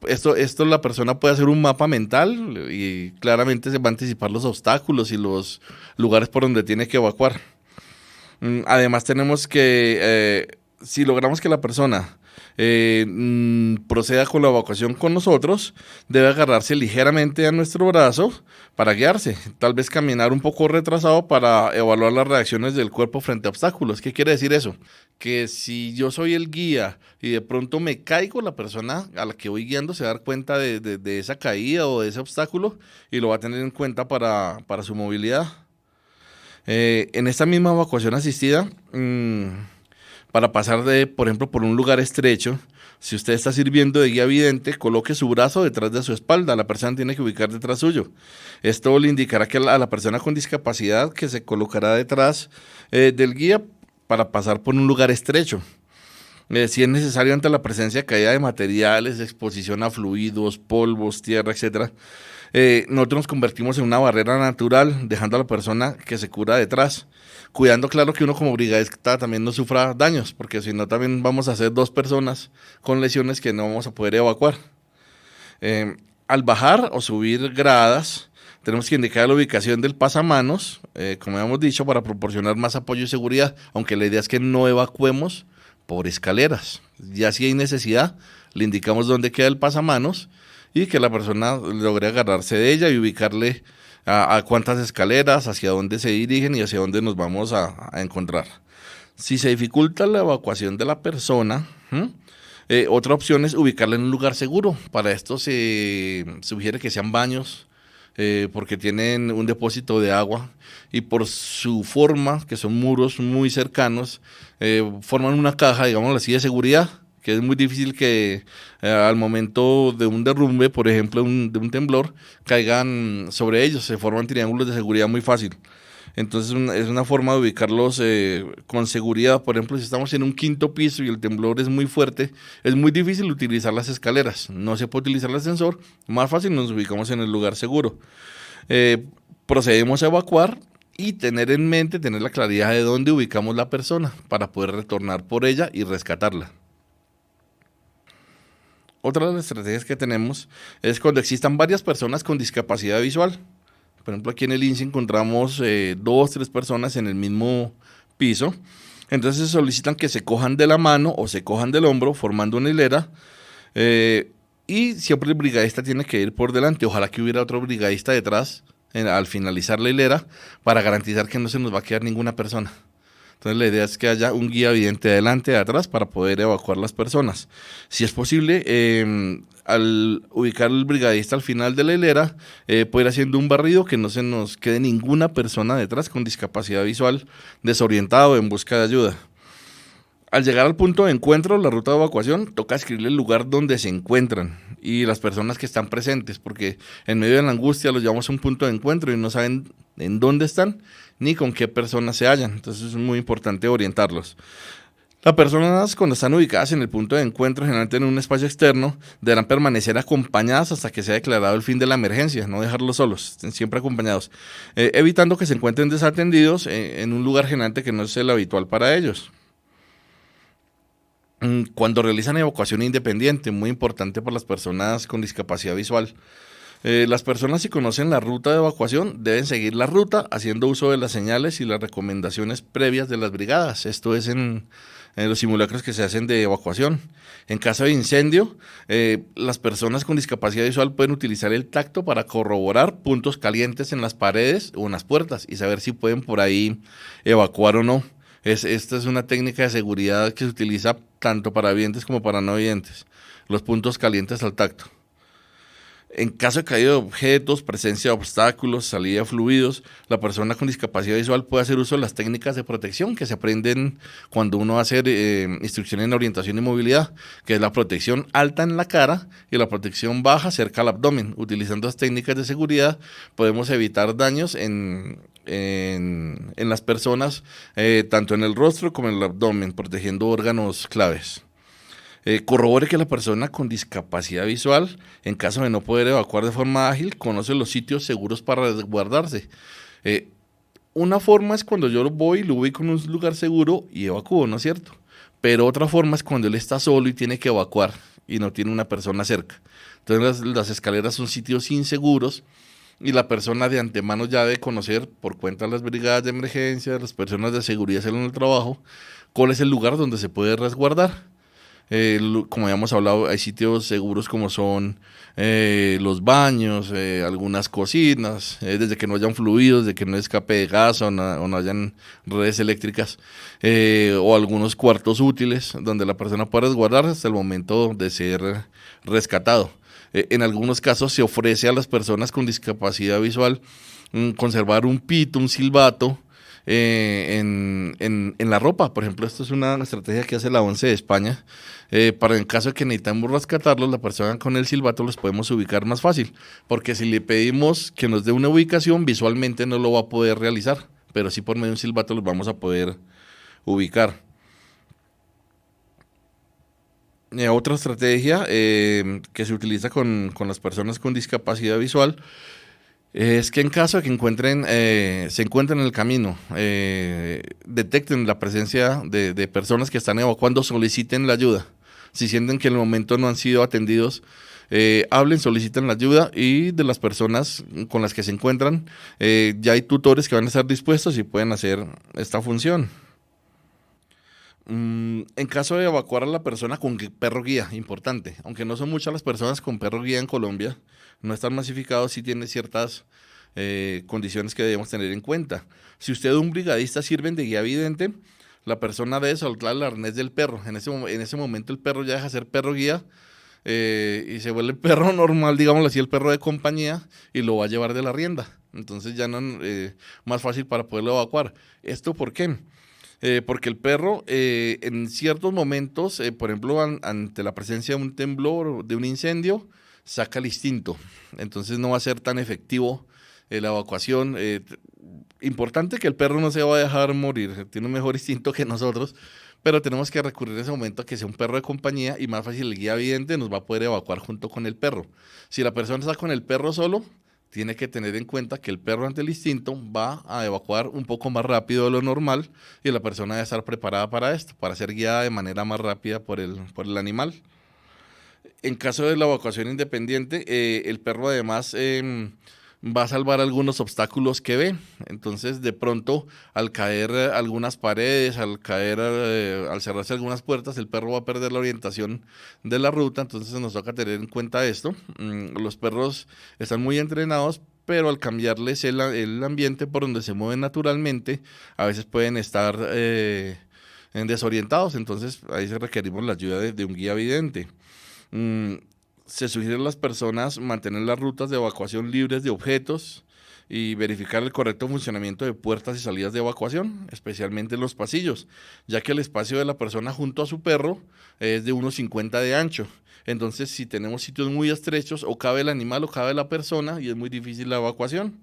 Esto la persona puede hacer un mapa mental y claramente se va a anticipar los obstáculos y los lugares por donde tiene que evacuar. Además tenemos que, si logramos que la persona proceda con la evacuación con nosotros, debe agarrarse ligeramente a nuestro brazo para guiarse, tal vez caminar un poco retrasado para evaluar las reacciones del cuerpo frente a obstáculos. ¿Qué quiere decir eso? Que si yo soy el guía y de pronto me caigo, la persona a la que voy guiando se va a dar cuenta de esa caída o de ese obstáculo y lo va a tener en cuenta para su movilidad. En esta misma evacuación asistida, para pasar por ejemplo, por un lugar estrecho, si usted está sirviendo de guía vidente, coloque su brazo detrás de su espalda, la persona tiene que ubicar detrás suyo. Esto le indicará que a la persona con discapacidad que se colocará detrás del guía para pasar por un lugar estrecho. Si es necesario ante la presencia de caída de materiales, exposición a fluidos, polvos, tierra, etc., nosotros nos convertimos en una barrera natural, dejando a la persona que se cura detrás, cuidando claro que uno como brigadista también no sufra daños, porque si no también vamos a ser dos personas con lesiones que no vamos a poder evacuar. Al bajar o subir gradas, tenemos que indicar la ubicación del pasamanos, como habíamos dicho, para proporcionar más apoyo y seguridad, aunque la idea es que no evacuemos por escaleras. Ya si hay necesidad, le indicamos dónde queda el pasamanos y que la persona logre agarrarse de ella y ubicarle a cuántas escaleras, hacia dónde se dirigen y hacia dónde nos vamos a encontrar. Si se dificulta la evacuación de la persona, otra opción es ubicarla en un lugar seguro. Para esto se sugiere que sean baños, porque tienen un depósito de agua y por su forma, que son muros muy cercanos, forman una caja, digámoslo así, de seguridad, que es muy difícil que al momento de un derrumbe, por ejemplo, de un temblor, caigan sobre ellos, se forman triángulos de seguridad muy fácil. Entonces es una forma de ubicarlos con seguridad. Por ejemplo, si estamos en un quinto piso y el temblor es muy fuerte, es muy difícil utilizar las escaleras. No se puede utilizar el ascensor. Más fácil nos ubicamos en el lugar seguro. Procedemos a evacuar y tener en mente, tener la claridad de dónde ubicamos la persona para poder retornar por ella y rescatarla. Otra de las estrategias que tenemos es cuando existan varias personas con discapacidad visual. Por ejemplo, aquí en el INSS encontramos 2, 3 personas en el mismo piso. Entonces se solicitan que se cojan de la mano o se cojan del hombro formando una hilera. Y siempre el brigadista tiene que ir por delante. Ojalá que hubiera otro brigadista detrás al finalizar la hilera para garantizar que no se nos va a quedar ninguna persona. Entonces la idea es que haya un guía evidente de adelante y de atrás para poder evacuar las personas. Si es posible, al ubicar al brigadista al final de la hilera, puede ir haciendo un barrido que no se nos quede ninguna persona detrás con discapacidad visual desorientado en busca de ayuda. Al llegar al punto de encuentro, la ruta de evacuación, toca escribirle el lugar donde se encuentran y las personas que están presentes, porque en medio de la angustia los llevamos a un punto de encuentro y no saben en dónde están ni con qué personas se hallan. Entonces es muy importante orientarlos. Las personas cuando están ubicadas en el punto de encuentro, generalmente en un espacio externo, deberán permanecer acompañadas hasta que sea declarado el fin de la emergencia, no dejarlos solos, estén siempre acompañados, evitando que se encuentren desatendidos en un lugar generalmente que no es el habitual para ellos. Cuando realizan evacuación independiente, muy importante para las personas con discapacidad visual, las personas, si conocen la ruta de evacuación, deben seguir la ruta haciendo uso de las señales y las recomendaciones previas de las brigadas. Esto es en los simulacros que se hacen de evacuación. En caso de incendio, las personas con discapacidad visual pueden utilizar el tacto para corroborar puntos calientes en las paredes o en las puertas y saber si pueden por ahí evacuar o no. Esta es una técnica de seguridad que se utiliza tanto para videntes como para no videntes. Los puntos calientes al tacto. En caso de caída de objetos, presencia de obstáculos, salida de fluidos, la persona con discapacidad visual puede hacer uso de las técnicas de protección que se aprenden cuando uno va a hacer instrucción en orientación y movilidad, que es la protección alta en la cara y la protección baja cerca al abdomen. Utilizando las técnicas de seguridad podemos evitar daños en las personas, tanto en el rostro como en el abdomen, protegiendo órganos claves. Corrobore que la persona con discapacidad visual, en caso de no poder evacuar de forma ágil, conoce los sitios seguros para resguardarse. Una forma es cuando yo voy y lo ubico en un lugar seguro y evacúo, ¿no es cierto? Pero otra forma es cuando él está solo y tiene que evacuar y no tiene una persona cerca. Entonces las escaleras son sitios inseguros y la persona de antemano ya debe conocer, por cuenta de las brigadas de emergencia, de las personas de seguridad en el trabajo, cuál es el lugar donde se puede resguardar. Como habíamos hablado, hay sitios seguros como son los baños, algunas cocinas, desde que no hayan fluidos, de que no escape de gas o no hayan redes eléctricas, o algunos cuartos útiles donde la persona pueda resguardarse hasta el momento de ser rescatado. En algunos casos se ofrece a las personas con discapacidad visual conservar un pito, un silbato, en la ropa. Por ejemplo, esto es una estrategia que hace la ONCE de España. Para en caso de que necesitamos rescatarlos, la persona con el silbato los podemos ubicar más fácil, porque si le pedimos que nos dé una ubicación, visualmente no lo va a poder realizar, pero sí por medio de un silbato los vamos a poder ubicar. Otra estrategia que se utiliza con las personas con discapacidad visual es que en caso de que se encuentren en el camino, detecten la presencia de personas que están evacuando, soliciten la ayuda. Si sienten que en el momento no han sido atendidos, hablen, soliciten la ayuda, y de las personas con las que se encuentran, ya hay tutores que van a estar dispuestos y pueden hacer esta función. En caso de evacuar a la persona con perro guía, importante, aunque no son muchas las personas con perro guía en Colombia, no están masificados, sí tiene ciertas condiciones que debemos tener en cuenta. Si usted o un brigadista sirven de guía vidente, la persona debe soltar el arnés del perro. En ese momento el perro ya deja de ser perro guía y se vuelve perro normal, digámoslo así, el perro de compañía, y lo va a llevar de la rienda. Entonces ya no más fácil para poderlo evacuar. ¿Esto por qué? Porque el perro en ciertos momentos, por ejemplo, ante la presencia de un temblor o de un incendio, saca el instinto. Entonces no va a ser tan efectivo la evacuación. Importante que el perro no se va a dejar morir, tiene un mejor instinto que nosotros, pero tenemos que recurrir en ese momento a que sea un perro de compañía, y más fácil el guía vidente nos va a poder evacuar junto con el perro. Si la persona está con el perro solo, tiene que tener en cuenta que el perro ante el instinto va a evacuar un poco más rápido de lo normal, y la persona debe estar preparada para esto, para ser guiada de manera más rápida por el animal. En caso de la evacuación independiente, el perro además va a salvar algunos obstáculos que ve. Entonces, de pronto, al caer algunas paredes, al cerrarse algunas puertas, el perro va a perder la orientación de la ruta. Entonces nos toca tener en cuenta esto. Los perros están muy entrenados, pero al cambiarles el ambiente por donde se mueven naturalmente, a veces pueden estar desorientados. Entonces ahí requerimos la ayuda de un guía vidente. Se sugiere a las personas mantener las rutas de evacuación libres de objetos y verificar el correcto funcionamiento de puertas y salidas de evacuación, especialmente en los pasillos, ya que el espacio de la persona junto a su perro es de 1,50 de ancho. Entonces, si tenemos sitios muy estrechos, o cabe el animal o cabe la persona, y es muy difícil la evacuación.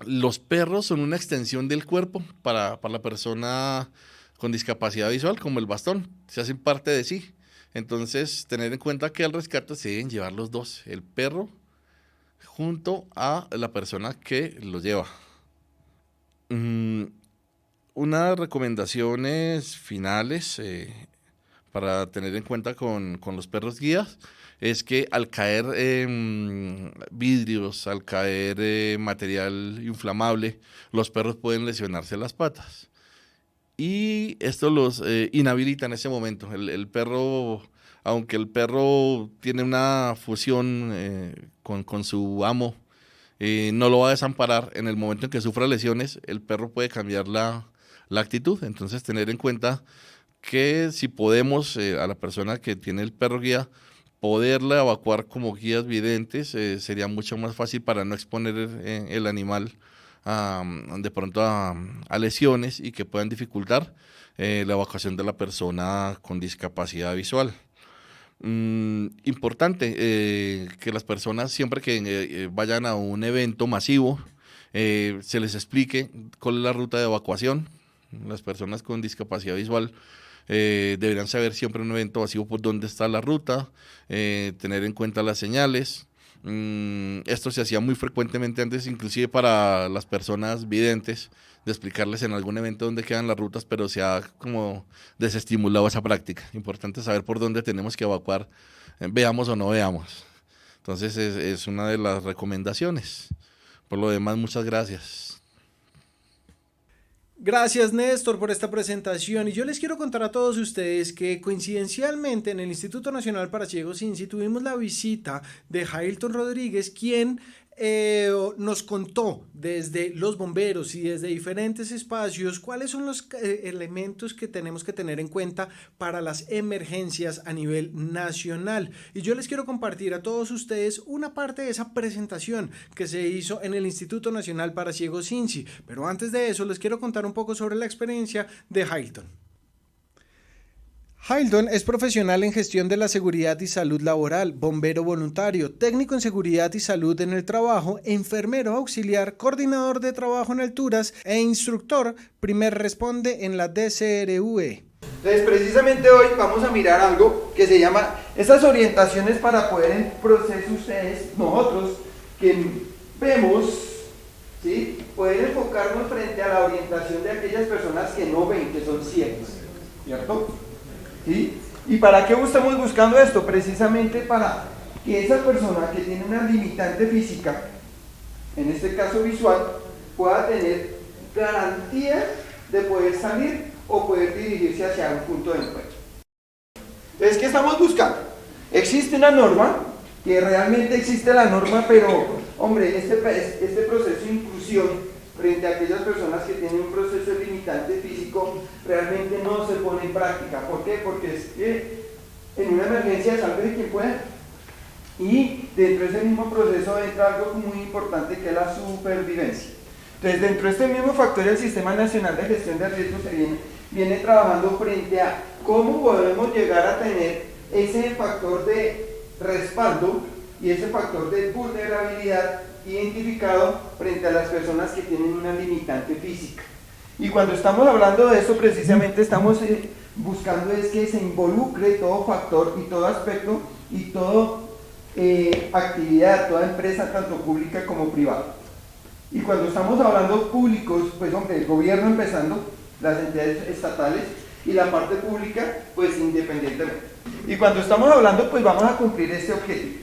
Los perros son una extensión del cuerpo para la persona con discapacidad visual, como el bastón, se hacen parte de sí. Entonces, tener en cuenta que al rescate se deben llevar los dos, el perro junto a la persona que lo lleva. Unas recomendaciones finales para tener en cuenta con los perros guías es que al caer vidrios, al caer material inflamable, los perros pueden lesionarse las patas. Y esto los inhabilita en ese momento. El perro, aunque el perro tiene una fusión con su amo, no lo va a desamparar. En el momento en que sufra lesiones, el perro puede cambiar la actitud. Entonces, tener en cuenta que si podemos, a la persona que tiene el perro guía, poderla evacuar como guías videntes, sería mucho más fácil para no exponer el animal de pronto a lesiones, y que puedan dificultar la evacuación de la persona con discapacidad visual. Importante que las personas, siempre que vayan a un evento masivo, se les explique cuál es la ruta de evacuación. Las personas con discapacidad visual deberían saber siempre en un evento masivo por dónde está la ruta, tener en cuenta las señales. Esto se hacía muy frecuentemente antes, inclusive para las personas videntes, de explicarles en algún evento dónde quedan las rutas, pero se ha como desestimulado esa práctica. Importante saber por dónde tenemos que evacuar, veamos o no veamos. Entonces es una de las recomendaciones. Por lo demás, muchas gracias. Gracias, Néstor, por esta presentación. Y yo les quiero contar a todos ustedes que coincidencialmente en el Instituto Nacional para Ciegos INSI tuvimos la visita de Hailton Rodríguez, quien nos contó desde los bomberos y desde diferentes espacios cuáles son los elementos que tenemos que tener en cuenta para las emergencias a nivel nacional. Y yo les quiero compartir a todos ustedes una parte de esa presentación que se hizo en el Instituto Nacional para Ciegos INSI. Pero antes de eso les quiero contar un poco sobre la experiencia de Hailton. Hailton es profesional en gestión de la seguridad y salud laboral, bombero voluntario, técnico en seguridad y salud en el trabajo, enfermero auxiliar, coordinador de trabajo en alturas e instructor primer responde en la DCRUE. Entonces, precisamente hoy vamos a mirar algo que se llama estas orientaciones para poder en proceso ustedes, nosotros, que vemos, ¿sí?, poder enfocarnos frente a la orientación de aquellas personas que no ven, que son ciegos, ¿cierto? ¿Sí? ¿Y para qué estamos buscando esto? Precisamente para que esa persona que tiene una limitante física, en este caso visual, pueda tener garantía de poder salir o poder dirigirse hacia un punto de encuentro. Entonces, ¿qué estamos buscando? Existe una norma, que realmente existe la norma, pero, hombre, este proceso de inclusión frente a aquellas personas que tienen un proceso limitante físico realmente no se pone en práctica. ¿Por qué? Porque es que en una emergencia salve de quien pueda. Y dentro de ese mismo proceso entra algo muy importante que es la supervivencia. Entonces, dentro de este mismo factor, el Sistema Nacional de Gestión de Riesgos viene trabajando frente a cómo podemos llegar a tener ese factor de respaldo y ese factor de vulnerabilidad identificado frente a las personas que tienen una limitante física. Y cuando estamos hablando de eso, precisamente estamos buscando es que se involucre todo factor y todo aspecto y toda actividad, toda empresa, tanto pública como privada. Y cuando estamos hablando públicos, pues hombre, el gobierno empezando, las entidades estatales y la parte pública, pues independientemente. Y cuando estamos hablando, pues vamos a cumplir este objetivo.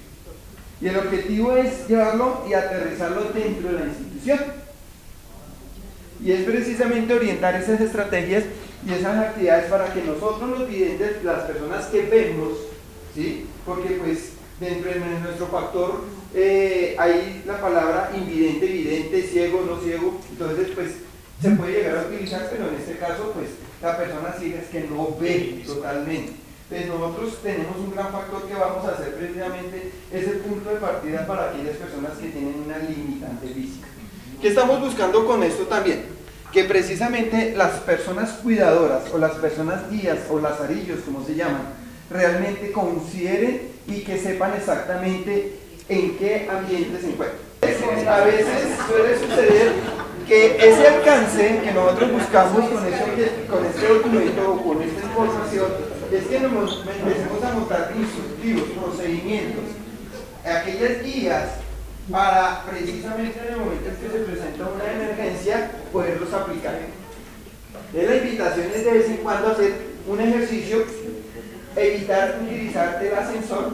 Y el objetivo es llevarlo y aterrizarlo dentro de la institución. Y es precisamente orientar esas estrategias y esas actividades para que nosotros los videntes, las personas que vemos, ¿sí? Porque pues dentro de nuestro factor hay la palabra invidente, vidente, ciego, no ciego, entonces pues se puede llegar a utilizar, pero en este caso pues la persona ciega es que no ve totalmente. Entonces nosotros tenemos un gran factor que vamos a hacer precisamente ese punto de partida para aquellas personas que tienen una limitante física. ¿Qué estamos buscando con esto también? Que precisamente las personas cuidadoras o las personas guías o lazarillos, como se llaman, realmente consideren y que sepan exactamente en qué ambiente se encuentran. A veces suele suceder que ese alcance que nosotros buscamos con este documento o con esta información es que empecemos a montar instructivos, procedimientos, aquellas guías para precisamente en el momento en que se presenta una emergencia poderlos aplicar. La invitación es de vez en cuando hacer un ejercicio, evitar utilizar el ascensor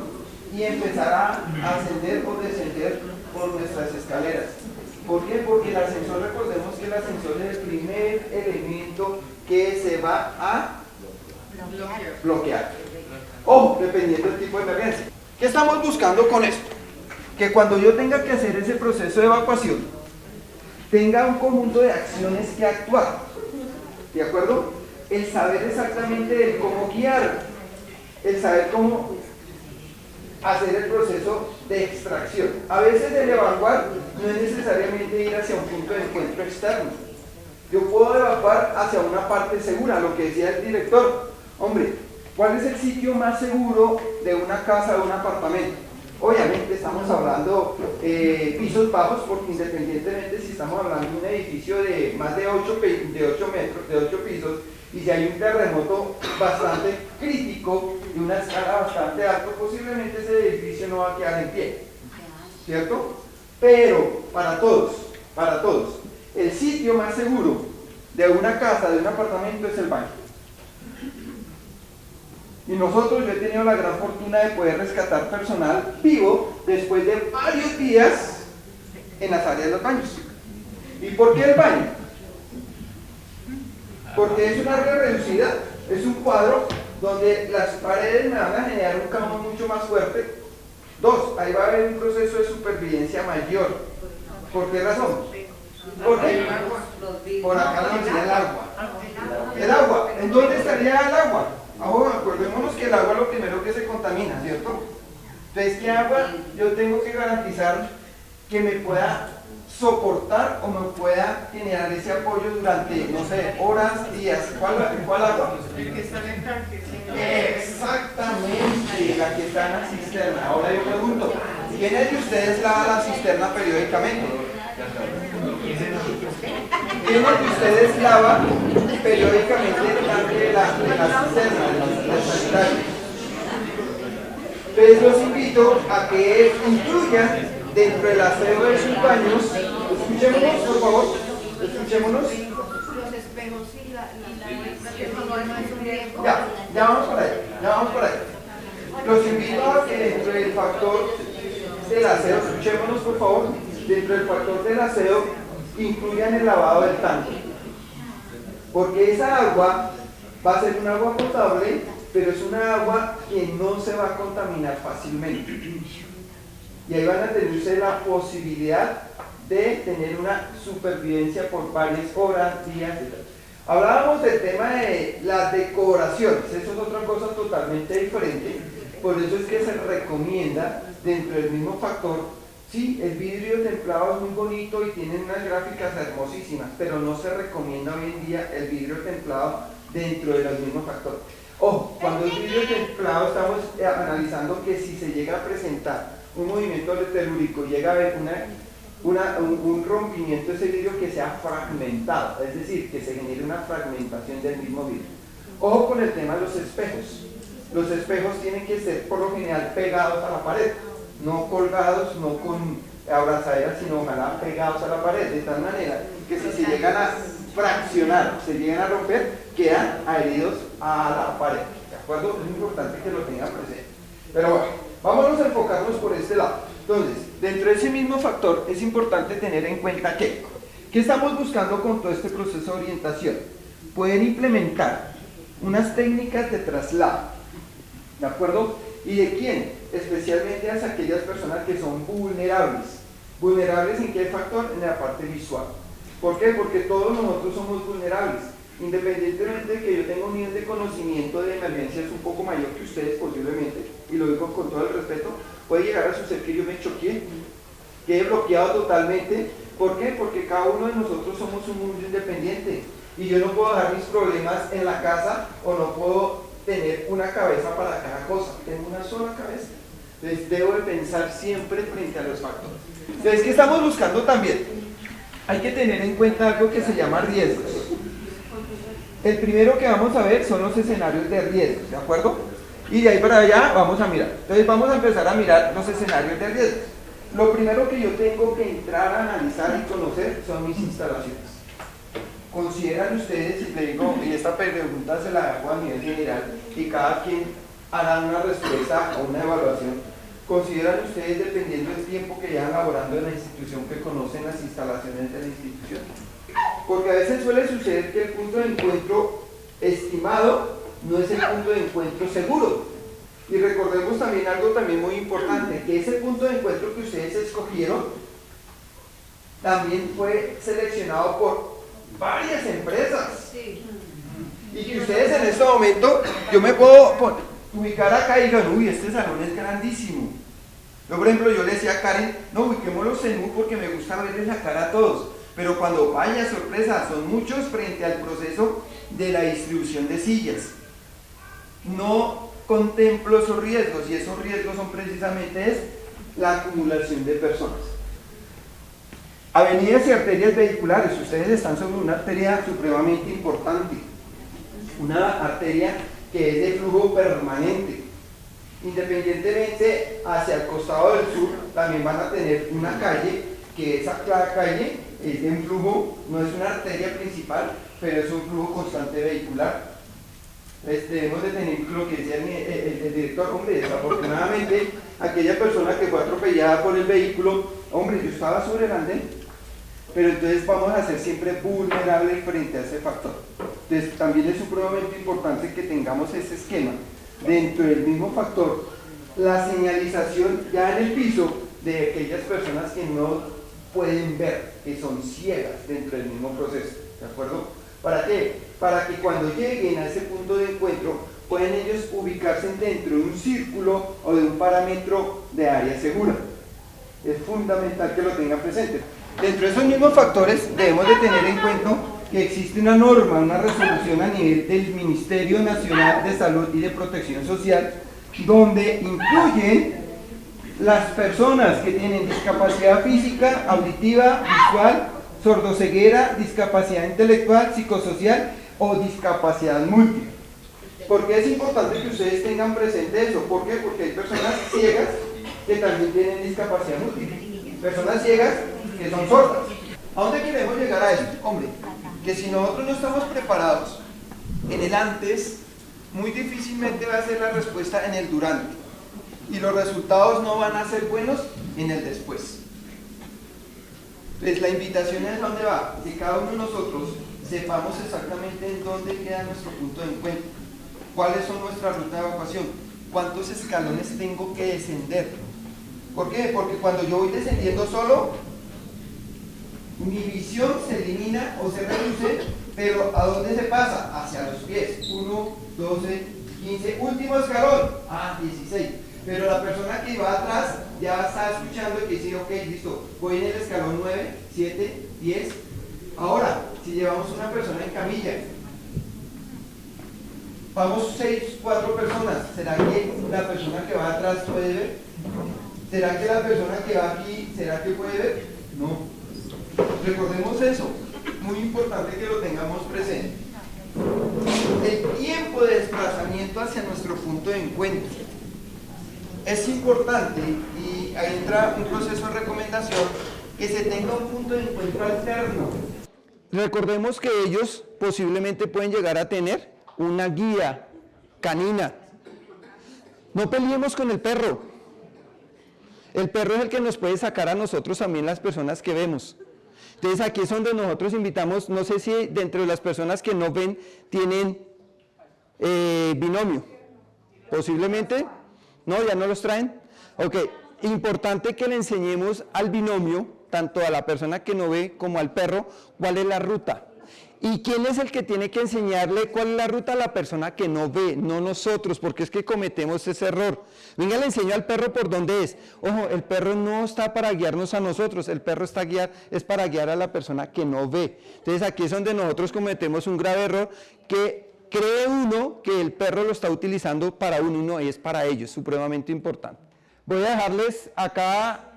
y empezar a ascender o descender por nuestras escaleras. ¿Por qué? Porque el ascensor, recordemos que el ascensor es el primer elemento que se va a bloquear. Ojo, dependiendo del tipo de emergencia. ¿Qué estamos buscando con esto? Que cuando yo tenga que hacer ese proceso de evacuación, tenga un conjunto de acciones que actuar. ¿De acuerdo? El saber exactamente cómo guiar, el saber cómo hacer el proceso de extracción. A veces el evacuar no es necesariamente ir hacia un punto de encuentro externo. Yo puedo evacuar hacia una parte segura, lo que decía el director. Hombre, ¿cuál es el sitio más seguro de una casa o de un apartamento? Obviamente estamos hablando pisos bajos, porque independientemente si estamos hablando de un edificio de más de 8 metros, de 8 pisos, y si hay un terremoto bastante crítico y una escala bastante alta, posiblemente ese edificio no va a quedar en pie, ¿cierto? Pero para todos, el sitio más seguro de una casa, de un apartamento, es el baño. Y nosotros, yo he tenido la gran fortuna de poder rescatar personal vivo después de varios días en las áreas de los baños. ¿Y por qué el baño? Porque es una área reducida, es un cuadro donde las paredes me van a generar un campo mucho más fuerte. Dos, ahí va a haber un proceso de supervivencia mayor. ¿Por qué razón? Porque por acá no sería el agua. El agua, ¿en dónde estaría el agua? Ahora, acordémonos que el agua es lo primero que se contamina, ¿cierto? Entonces, ¿qué agua yo tengo que garantizar que me pueda soportar o me pueda generar ese apoyo durante, no sé, horas, días? ¿Cuál agua? El que está en el tanque. Exactamente, la que está en la cisterna. Ahora yo pregunto, ¿quiénes de ustedes lavan la cisterna periódicamente? ¿Quiénes de ustedes lavan periódicamente el tanque de la cisterna, del sanitario? Entonces los invito a que incluyan dentro del aseo de sus baños, escuchémonos por favor, escuchémonos. Los espejos y la Ya vamos para allá. Ya vamos por ahí. Los invito a que dentro del factor del aseo, escuchémonos por favor, dentro del factor del aseo incluyan el lavado del tanque. Porque esa agua va a ser un agua potable, pero es una agua que no se va a contaminar fácilmente. Y ahí van a tener ustedes la posibilidad de tener una supervivencia por varias horas, días, etc. Hablábamos del tema de las decoraciones, eso es otra cosa totalmente diferente, por eso es que se recomienda dentro del mismo factor, sí, el vidrio templado es muy bonito y tiene unas gráficas hermosísimas, pero no se recomienda hoy en día el vidrio templado dentro de los mismos factores. Ojo, cuando el vidrio templado estamos analizando que si se llega a presentar un movimiento telúrico, llega a haber un rompimiento de ese vidrio que sea fragmentado, es decir, que se genere una fragmentación del mismo vidrio. Ojo con el tema de los espejos. Los espejos tienen que ser por lo general pegados a la pared, no colgados, no con abrazaderas, sino ojalá pegados a la pared, de tal manera que si se llegan a fraccionar, se llegan a romper, quedan adheridos a la pared. ¿De acuerdo? Es importante que lo tengan presente. Pero bueno, vámonos a enfocarnos por este lado. Entonces, dentro de ese mismo factor es importante tener en cuenta que ¿qué estamos buscando con todo este proceso de orientación? Pueden implementar unas técnicas de traslado, ¿de acuerdo? ¿Y de quién? Especialmente a aquellas personas que son vulnerables. ¿Vulnerables en qué factor? En la parte visual. ¿Por qué? Porque todos nosotros somos vulnerables. Independientemente de que yo tenga un nivel de conocimiento de emergencias un poco mayor que ustedes posiblemente, y lo digo con todo el respeto, puede llegar a suceder que yo me choquee, quede bloqueado totalmente. ¿Por qué? Porque cada uno de nosotros somos un mundo independiente y yo no puedo dejar mis problemas en la casa o no puedo tener una cabeza para cada cosa, tengo una sola cabeza. Entonces debo de pensar siempre frente a los factores. Entonces, ¿qué estamos buscando también? Hay que tener en cuenta algo que se llama riesgos. El primero que vamos a ver son los escenarios de riesgos, ¿de acuerdo? Y de ahí para allá vamos a mirar. Entonces vamos a empezar a mirar los escenarios de riesgos. Lo primero que yo tengo que entrar a analizar y conocer son mis instalaciones. ¿Consideran ustedes, y le digo, y esta pregunta se la hago a nivel general, y cada quien hará una respuesta o una evaluación, ¿consideran ustedes, dependiendo del tiempo que llevan laborando en la institución, que conocen las instalaciones de la institución? Porque a veces suele suceder que el punto de encuentro estimado no es el punto de encuentro seguro. Y recordemos también algo también muy importante, que ese punto de encuentro que ustedes escogieron también fue seleccionado por varias empresas. Y que ustedes en este momento, yo me puedo ubicar acá y digan, uy, este salón es grandísimo. Yo, por ejemplo, yo le decía a Karen, no, ubiquémoslos en U porque me gusta verles la cara a todos. Pero cuando vaya, sorpresa, son muchos frente al proceso de la distribución de sillas. No contemplo esos riesgos, y esos riesgos son precisamente la acumulación de personas. Avenidas y arterias vehiculares, ustedes están sobre una arteria supremamente importante, una arteria que es de flujo permanente. Independientemente hacia el costado del sur, también van a tener una calle, que esa calle es en flujo, no es una arteria principal, pero es un flujo constante vehicular. Debemos de tener lo que decía el director, hombre, desafortunadamente aquella persona que fue atropellada por el vehículo, hombre, yo estaba sobre el andén, pero entonces vamos a ser siempre vulnerables frente a ese factor. Entonces también es supremamente importante que tengamos ese esquema dentro del mismo factor, la señalización ya en el piso de aquellas personas que no pueden ver, que son ciegas dentro del mismo proceso, ¿de acuerdo? ¿Para qué? Para que cuando lleguen a ese punto de encuentro puedan ellos ubicarse dentro de un círculo o de un parámetro de área segura. Es fundamental que lo tengan presente. Dentro de esos mismos factores debemos de tener en cuenta que existe una norma, una resolución a nivel del Ministerio Nacional de Salud y de Protección Social, donde incluyen las personas que tienen discapacidad física, auditiva, visual, sordoceguera, discapacidad intelectual, psicosocial o discapacidad múltiple. ¿Por qué es importante que ustedes tengan presente eso? ¿Por qué? Porque hay personas ciegas que también tienen discapacidad múltiple. Personas ciegas que son sordas. ¿A dónde queremos llegar a esto? Hombre, que si nosotros no estamos preparados en el antes muy difícilmente va a ser la respuesta en el durante. Y los resultados no van a ser buenos en el después. Pues la invitación es dónde va, que cada uno de nosotros sepamos exactamente en dónde queda nuestro punto de encuentro, cuáles son nuestras rutas de evacuación, cuántos escalones tengo que descender. ¿Por qué? Porque cuando yo voy descendiendo solo, mi visión se elimina o se reduce, pero ¿a dónde se pasa? Hacia los pies. 1, 12, 15, último escalón, 16. Pero la persona que va atrás ya está escuchando y que dice, ok, listo, voy en el escalón 9, 7, 10. Ahora, si llevamos una persona en camilla, vamos 4 personas, ¿será que la persona que va atrás puede ver? ¿Será que la persona que va aquí, será que puede ver? No. Recordemos eso, muy importante que lo tengamos presente. El tiempo de desplazamiento hacia nuestro punto de encuentro es importante, y ahí entra un proceso de recomendación, que se tenga un punto de encuentro alterno. Recordemos que ellos posiblemente pueden llegar a tener una guía canina. No peleemos con el perro. El perro es el que nos puede sacar a nosotros también, las personas que vemos. Entonces aquí es donde nosotros invitamos, no sé si dentro de las personas que no ven tienen binomio. Posiblemente, no, ya no los traen. Ok, importante que le enseñemos al binomio, tanto a la persona que no ve como al perro, cuál es la ruta. ¿Y quién es el que tiene que enseñarle cuál es la ruta a la persona que no ve? No nosotros, porque es que cometemos ese error. Venga, le enseño al perro por dónde es. Ojo, el perro no está para guiarnos a nosotros, el perro es para guiar a la persona que no ve. Entonces aquí es donde nosotros cometemos un grave error, que cree uno que el perro lo está utilizando para uno y no, es para ellos, supremamente importante. Voy a dejarles acá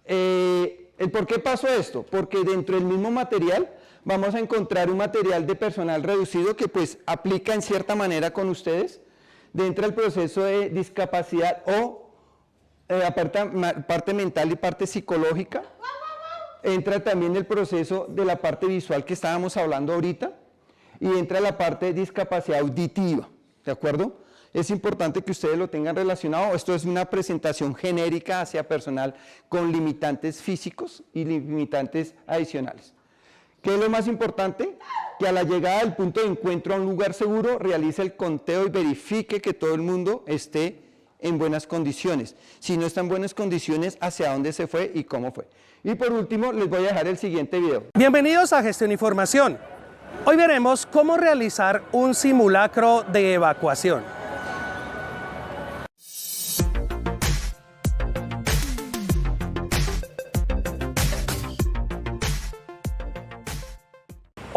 el por qué pasó esto, porque dentro del mismo material vamos a encontrar un material de personal reducido que pues aplica en cierta manera con ustedes dentro del proceso de discapacidad o parte mental y parte psicológica. Entra también el proceso de la parte visual que estábamos hablando ahorita y entra la parte de discapacidad auditiva, ¿de acuerdo? Es importante que ustedes lo tengan relacionado. Esto es una presentación genérica hacia personal con limitantes físicos y limitantes adicionales. ¿Qué es lo más importante? Que a la llegada del punto de encuentro a un lugar seguro, realice el conteo y verifique que todo el mundo esté en buenas condiciones. Si no está en buenas condiciones, hacia dónde se fue y cómo fue. Y por último, les voy a dejar el siguiente video. Bienvenidos a Gestión y Formación. Hoy veremos cómo realizar un simulacro de evacuación.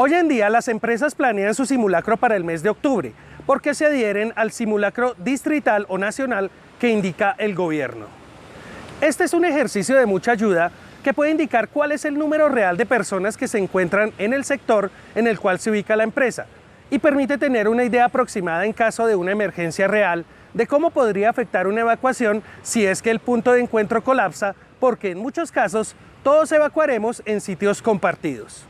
Hoy en día las empresas planean su simulacro para el mes de octubre, porque se adhieren al simulacro distrital o nacional que indica el gobierno. Este es un ejercicio de mucha ayuda que puede indicar cuál es el número real de personas que se encuentran en el sector en el cual se ubica la empresa y permite tener una idea aproximada en caso de una emergencia real de cómo podría afectar una evacuación si es que el punto de encuentro colapsa, porque en muchos casos todos evacuaremos en sitios compartidos.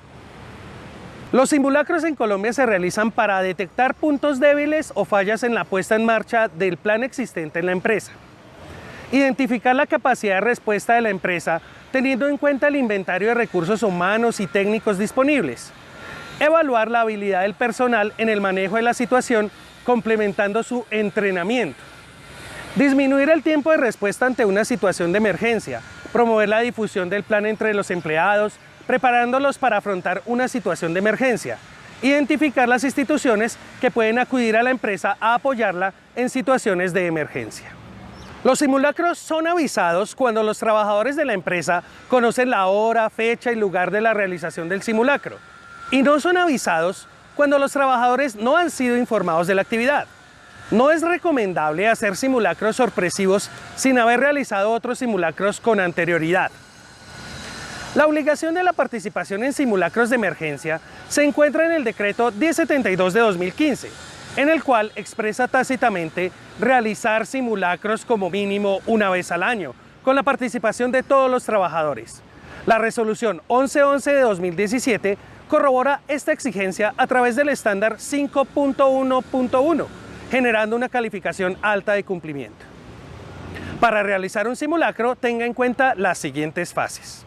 Los simulacros en Colombia se realizan para detectar puntos débiles o fallas en la puesta en marcha del plan existente en la empresa. Identificar la capacidad de respuesta de la empresa teniendo en cuenta el inventario de recursos humanos y técnicos disponibles. Evaluar la habilidad del personal en el manejo de la situación complementando su entrenamiento. Disminuir el tiempo de respuesta ante una situación de emergencia. Promover la difusión del plan entre los empleados, preparándolos para afrontar una situación de emergencia. Identificar las instituciones que pueden acudir a la empresa a apoyarla en situaciones de emergencia. Los simulacros son avisados cuando los trabajadores de la empresa conocen la hora, fecha y lugar de la realización del simulacro. Y no son avisados cuando los trabajadores no han sido informados de la actividad. No es recomendable hacer simulacros sorpresivos sin haber realizado otros simulacros con anterioridad. La obligación de la participación en simulacros de emergencia se encuentra en el decreto 1072 de 2015, en el cual expresa tácitamente realizar simulacros como mínimo una vez al año, con la participación de todos los trabajadores. La resolución 1111 de 2017 corrobora esta exigencia a través del estándar 5.1.1, generando una calificación alta de cumplimiento. Para realizar un simulacro, tenga en cuenta las siguientes fases.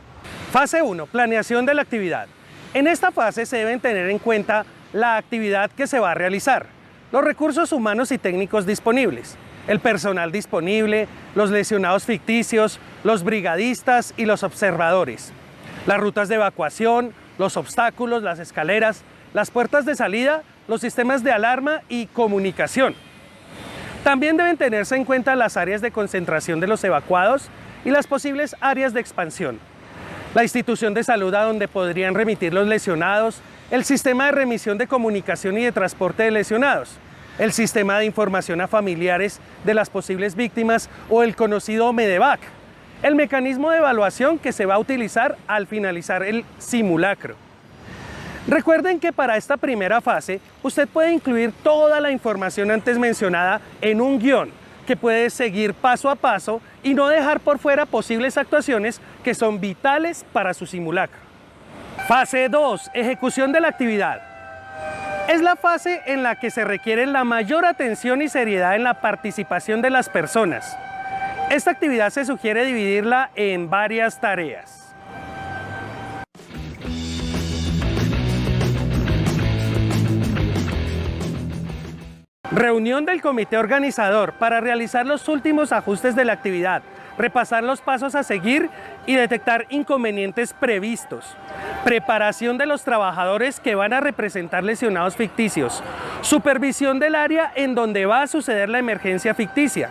Fase 1, planeación de la actividad. En esta fase se deben tener en cuenta la actividad que se va a realizar, los recursos humanos y técnicos disponibles, el personal disponible, los lesionados ficticios, los brigadistas y los observadores, las rutas de evacuación, los obstáculos, las escaleras, las puertas de salida, los sistemas de alarma y comunicación. También deben tenerse en cuenta las áreas de concentración de los evacuados y las posibles áreas de expansión, la institución de salud a donde podrían remitir los lesionados, el sistema de remisión de comunicación y de transporte de lesionados, el sistema de información a familiares de las posibles víctimas o el conocido MEDEVAC, el mecanismo de evaluación que se va a utilizar al finalizar el simulacro. Recuerden que para esta primera fase usted puede incluir toda la información antes mencionada en un guión que puede seguir paso a paso y no dejar por fuera posibles actuaciones que son vitales para su simulacro. Fase 2. Ejecución de la actividad. Es la fase en la que se requiere la mayor atención y seriedad en la participación de las personas. Esta actividad se sugiere dividirla en varias tareas. Reunión del comité organizador para realizar los últimos ajustes de la actividad, repasar los pasos a seguir y detectar inconvenientes previstos. Preparación de los trabajadores que van a representar lesionados ficticios. Supervisión del área en donde va a suceder la emergencia ficticia.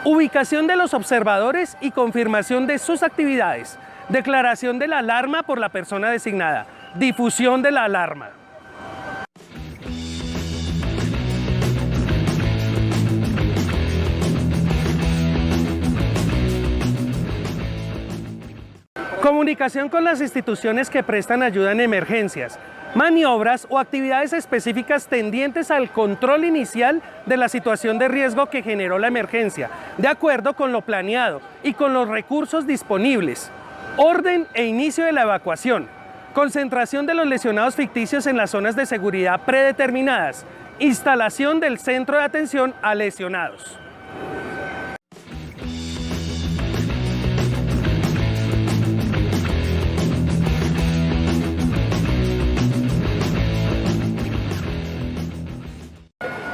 Ubicación de los observadores y confirmación de sus actividades. Declaración de la alarma por la persona designada. Difusión de la alarma. Comunicación con las instituciones que prestan ayuda en emergencias, maniobras o actividades específicas tendientes al control inicial de la situación de riesgo que generó la emergencia, de acuerdo con lo planeado y con los recursos disponibles. Orden e inicio de la evacuación. Concentración de los lesionados ficticios en las zonas de seguridad predeterminadas. Instalación del centro de atención a lesionados.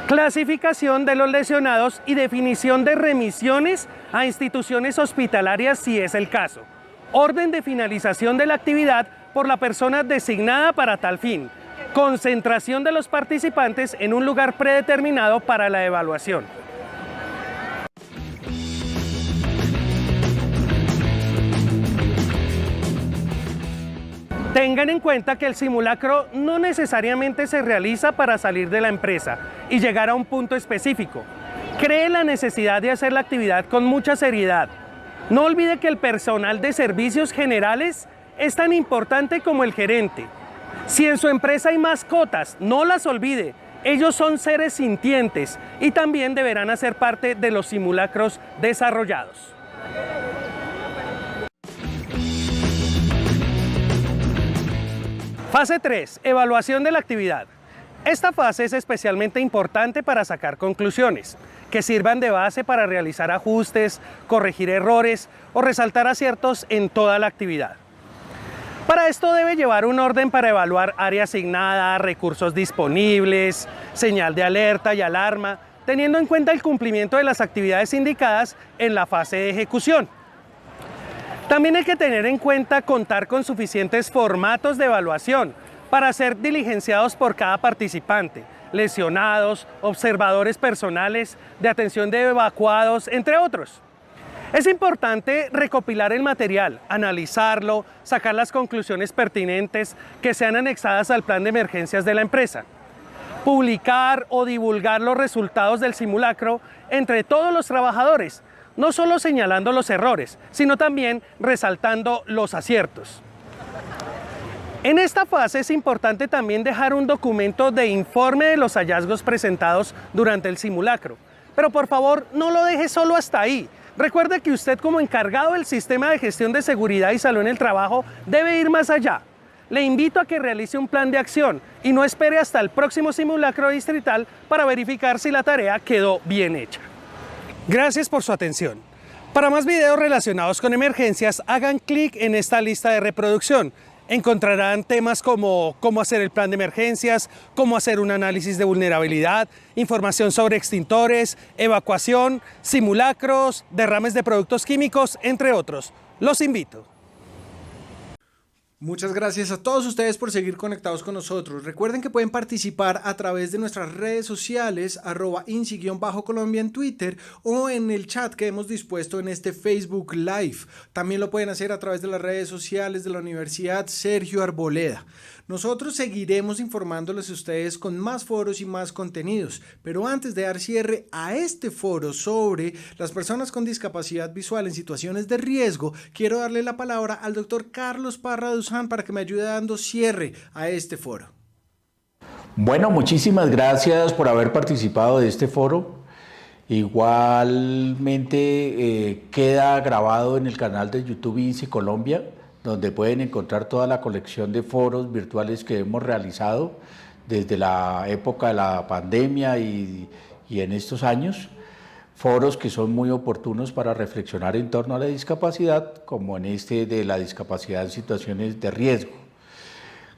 Clasificación de los lesionados y definición de remisiones a instituciones hospitalarias si es el caso. Orden de finalización de la actividad por la persona designada para tal fin. Concentración de los participantes en un lugar predeterminado para la evaluación. Tengan en cuenta que el simulacro no necesariamente se realiza para salir de la empresa y llegar a un punto específico. Cree la necesidad de hacer la actividad con mucha seriedad. No olvide que el personal de servicios generales es tan importante como el gerente. Si en su empresa hay mascotas, no las olvide. Ellos son seres sintientes y también deberán hacer parte de los simulacros desarrollados. Fase 3. Evaluación de la actividad. Esta fase es especialmente importante para sacar conclusiones, que sirvan de base para realizar ajustes, corregir errores o resaltar aciertos en toda la actividad. Para esto debe llevar un orden para evaluar área asignada, recursos disponibles, señal de alerta y alarma, teniendo en cuenta el cumplimiento de las actividades indicadas en la fase de ejecución. También hay que tener en cuenta contar con suficientes formatos de evaluación para ser diligenciados por cada participante, lesionados, observadores personales, de atención de evacuados, entre otros. Es importante recopilar el material, analizarlo, sacar las conclusiones pertinentes que sean anexadas al plan de emergencias de la empresa. Publicar o divulgar los resultados del simulacro entre todos los trabajadores, no solo señalando los errores, sino también resaltando los aciertos. En esta fase es importante también dejar un documento de informe de los hallazgos presentados durante el simulacro. Pero por favor, no lo deje solo hasta ahí. Recuerde que usted como encargado del sistema de gestión de seguridad y salud en el trabajo debe ir más allá. le invito a que realice un plan de acción y no espere hasta el próximo simulacro distrital para verificar si la tarea quedó bien hecha. Gracias por su atención. Para más videos relacionados con emergencias, hagan clic en esta lista de reproducción. Encontrarán temas como cómo hacer el plan de emergencias, cómo hacer un análisis de vulnerabilidad, información sobre extintores, evacuación, simulacros, derrames de productos químicos, entre otros. Los invito. Muchas gracias a todos ustedes por seguir conectados con nosotros. Recuerden que pueden participar a través de nuestras redes sociales, @INSI_Colombia en Twitter o en el chat que hemos dispuesto en este Facebook Live. También lo pueden hacer a través de las redes sociales de la Universidad Sergio Arboleda. Nosotros seguiremos informándoles a ustedes con más foros y más contenidos, pero antes de dar cierre a este foro sobre las personas con discapacidad visual en situaciones de riesgo, quiero darle la palabra al doctor Carlos Parra Duzán para que me ayude dando cierre a este foro. Bueno, muchísimas gracias por haber participado de este foro. Igualmente queda grabado en el canal de YouTube INSI Colombia, donde pueden encontrar toda la colección de foros virtuales que hemos realizado desde la época de la pandemia y en estos años. Foros que son muy oportunos para reflexionar en torno a la discapacidad, como en este de la discapacidad en situaciones de riesgo.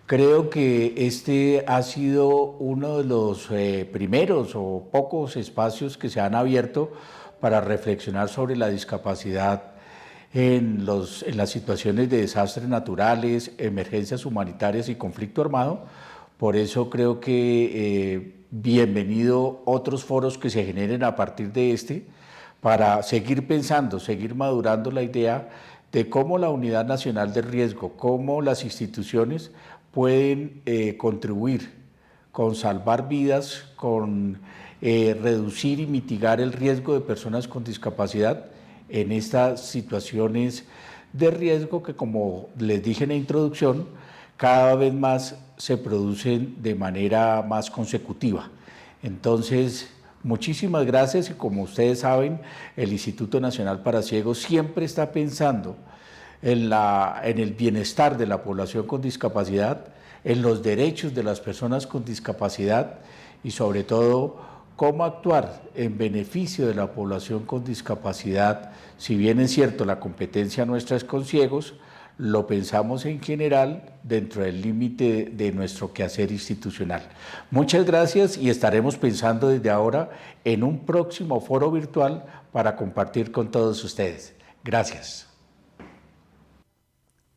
Creo que este ha sido uno de los primeros o pocos espacios que se han abierto para reflexionar sobre la discapacidad en las situaciones de desastres naturales, emergencias humanitarias y conflicto armado. Por eso creo que bienvenido otros foros que se generen a partir de este, para seguir pensando, seguir madurando la idea de cómo la Unidad Nacional de Riesgo, cómo las instituciones pueden contribuir con salvar vidas, con reducir y mitigar el riesgo de personas con discapacidad en estas situaciones de riesgo que, como les dije en la introducción, cada vez más se producen de manera más consecutiva. Entonces, muchísimas gracias, y como ustedes saben, el Instituto Nacional para Ciegos siempre está pensando en el bienestar de la población con discapacidad, en los derechos de las personas con discapacidad y sobre todo cómo actuar en beneficio de la población con discapacidad. Si bien es cierto la competencia nuestra es con ciegos, lo pensamos en general dentro del límite de nuestro quehacer institucional. Muchas gracias, y estaremos pensando desde ahora en un próximo foro virtual para compartir con todos ustedes. Gracias.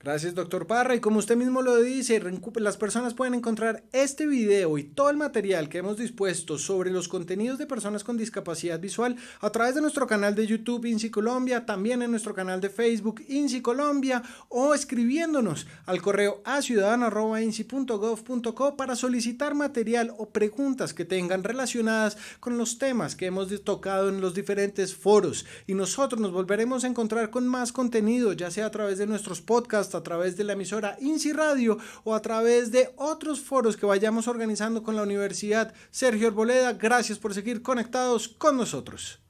Gracias, doctor Parra. Y como usted mismo lo dice, las personas pueden encontrar este video y todo el material que hemos dispuesto sobre los contenidos de personas con discapacidad visual a través de nuestro canal de YouTube INSI Colombia, también en nuestro canal de Facebook INSI Colombia, o escribiéndonos al correo ciudadano@insi.gov.co para solicitar material o preguntas que tengan relacionadas con los temas que hemos tocado en los diferentes foros. Y nosotros nos volveremos a encontrar con más contenido, ya sea a través de nuestros podcasts, a través de la emisora INSI Radio o a través de otros foros que vayamos organizando con la Universidad Sergio Arboleda. Gracias por seguir conectados con nosotros.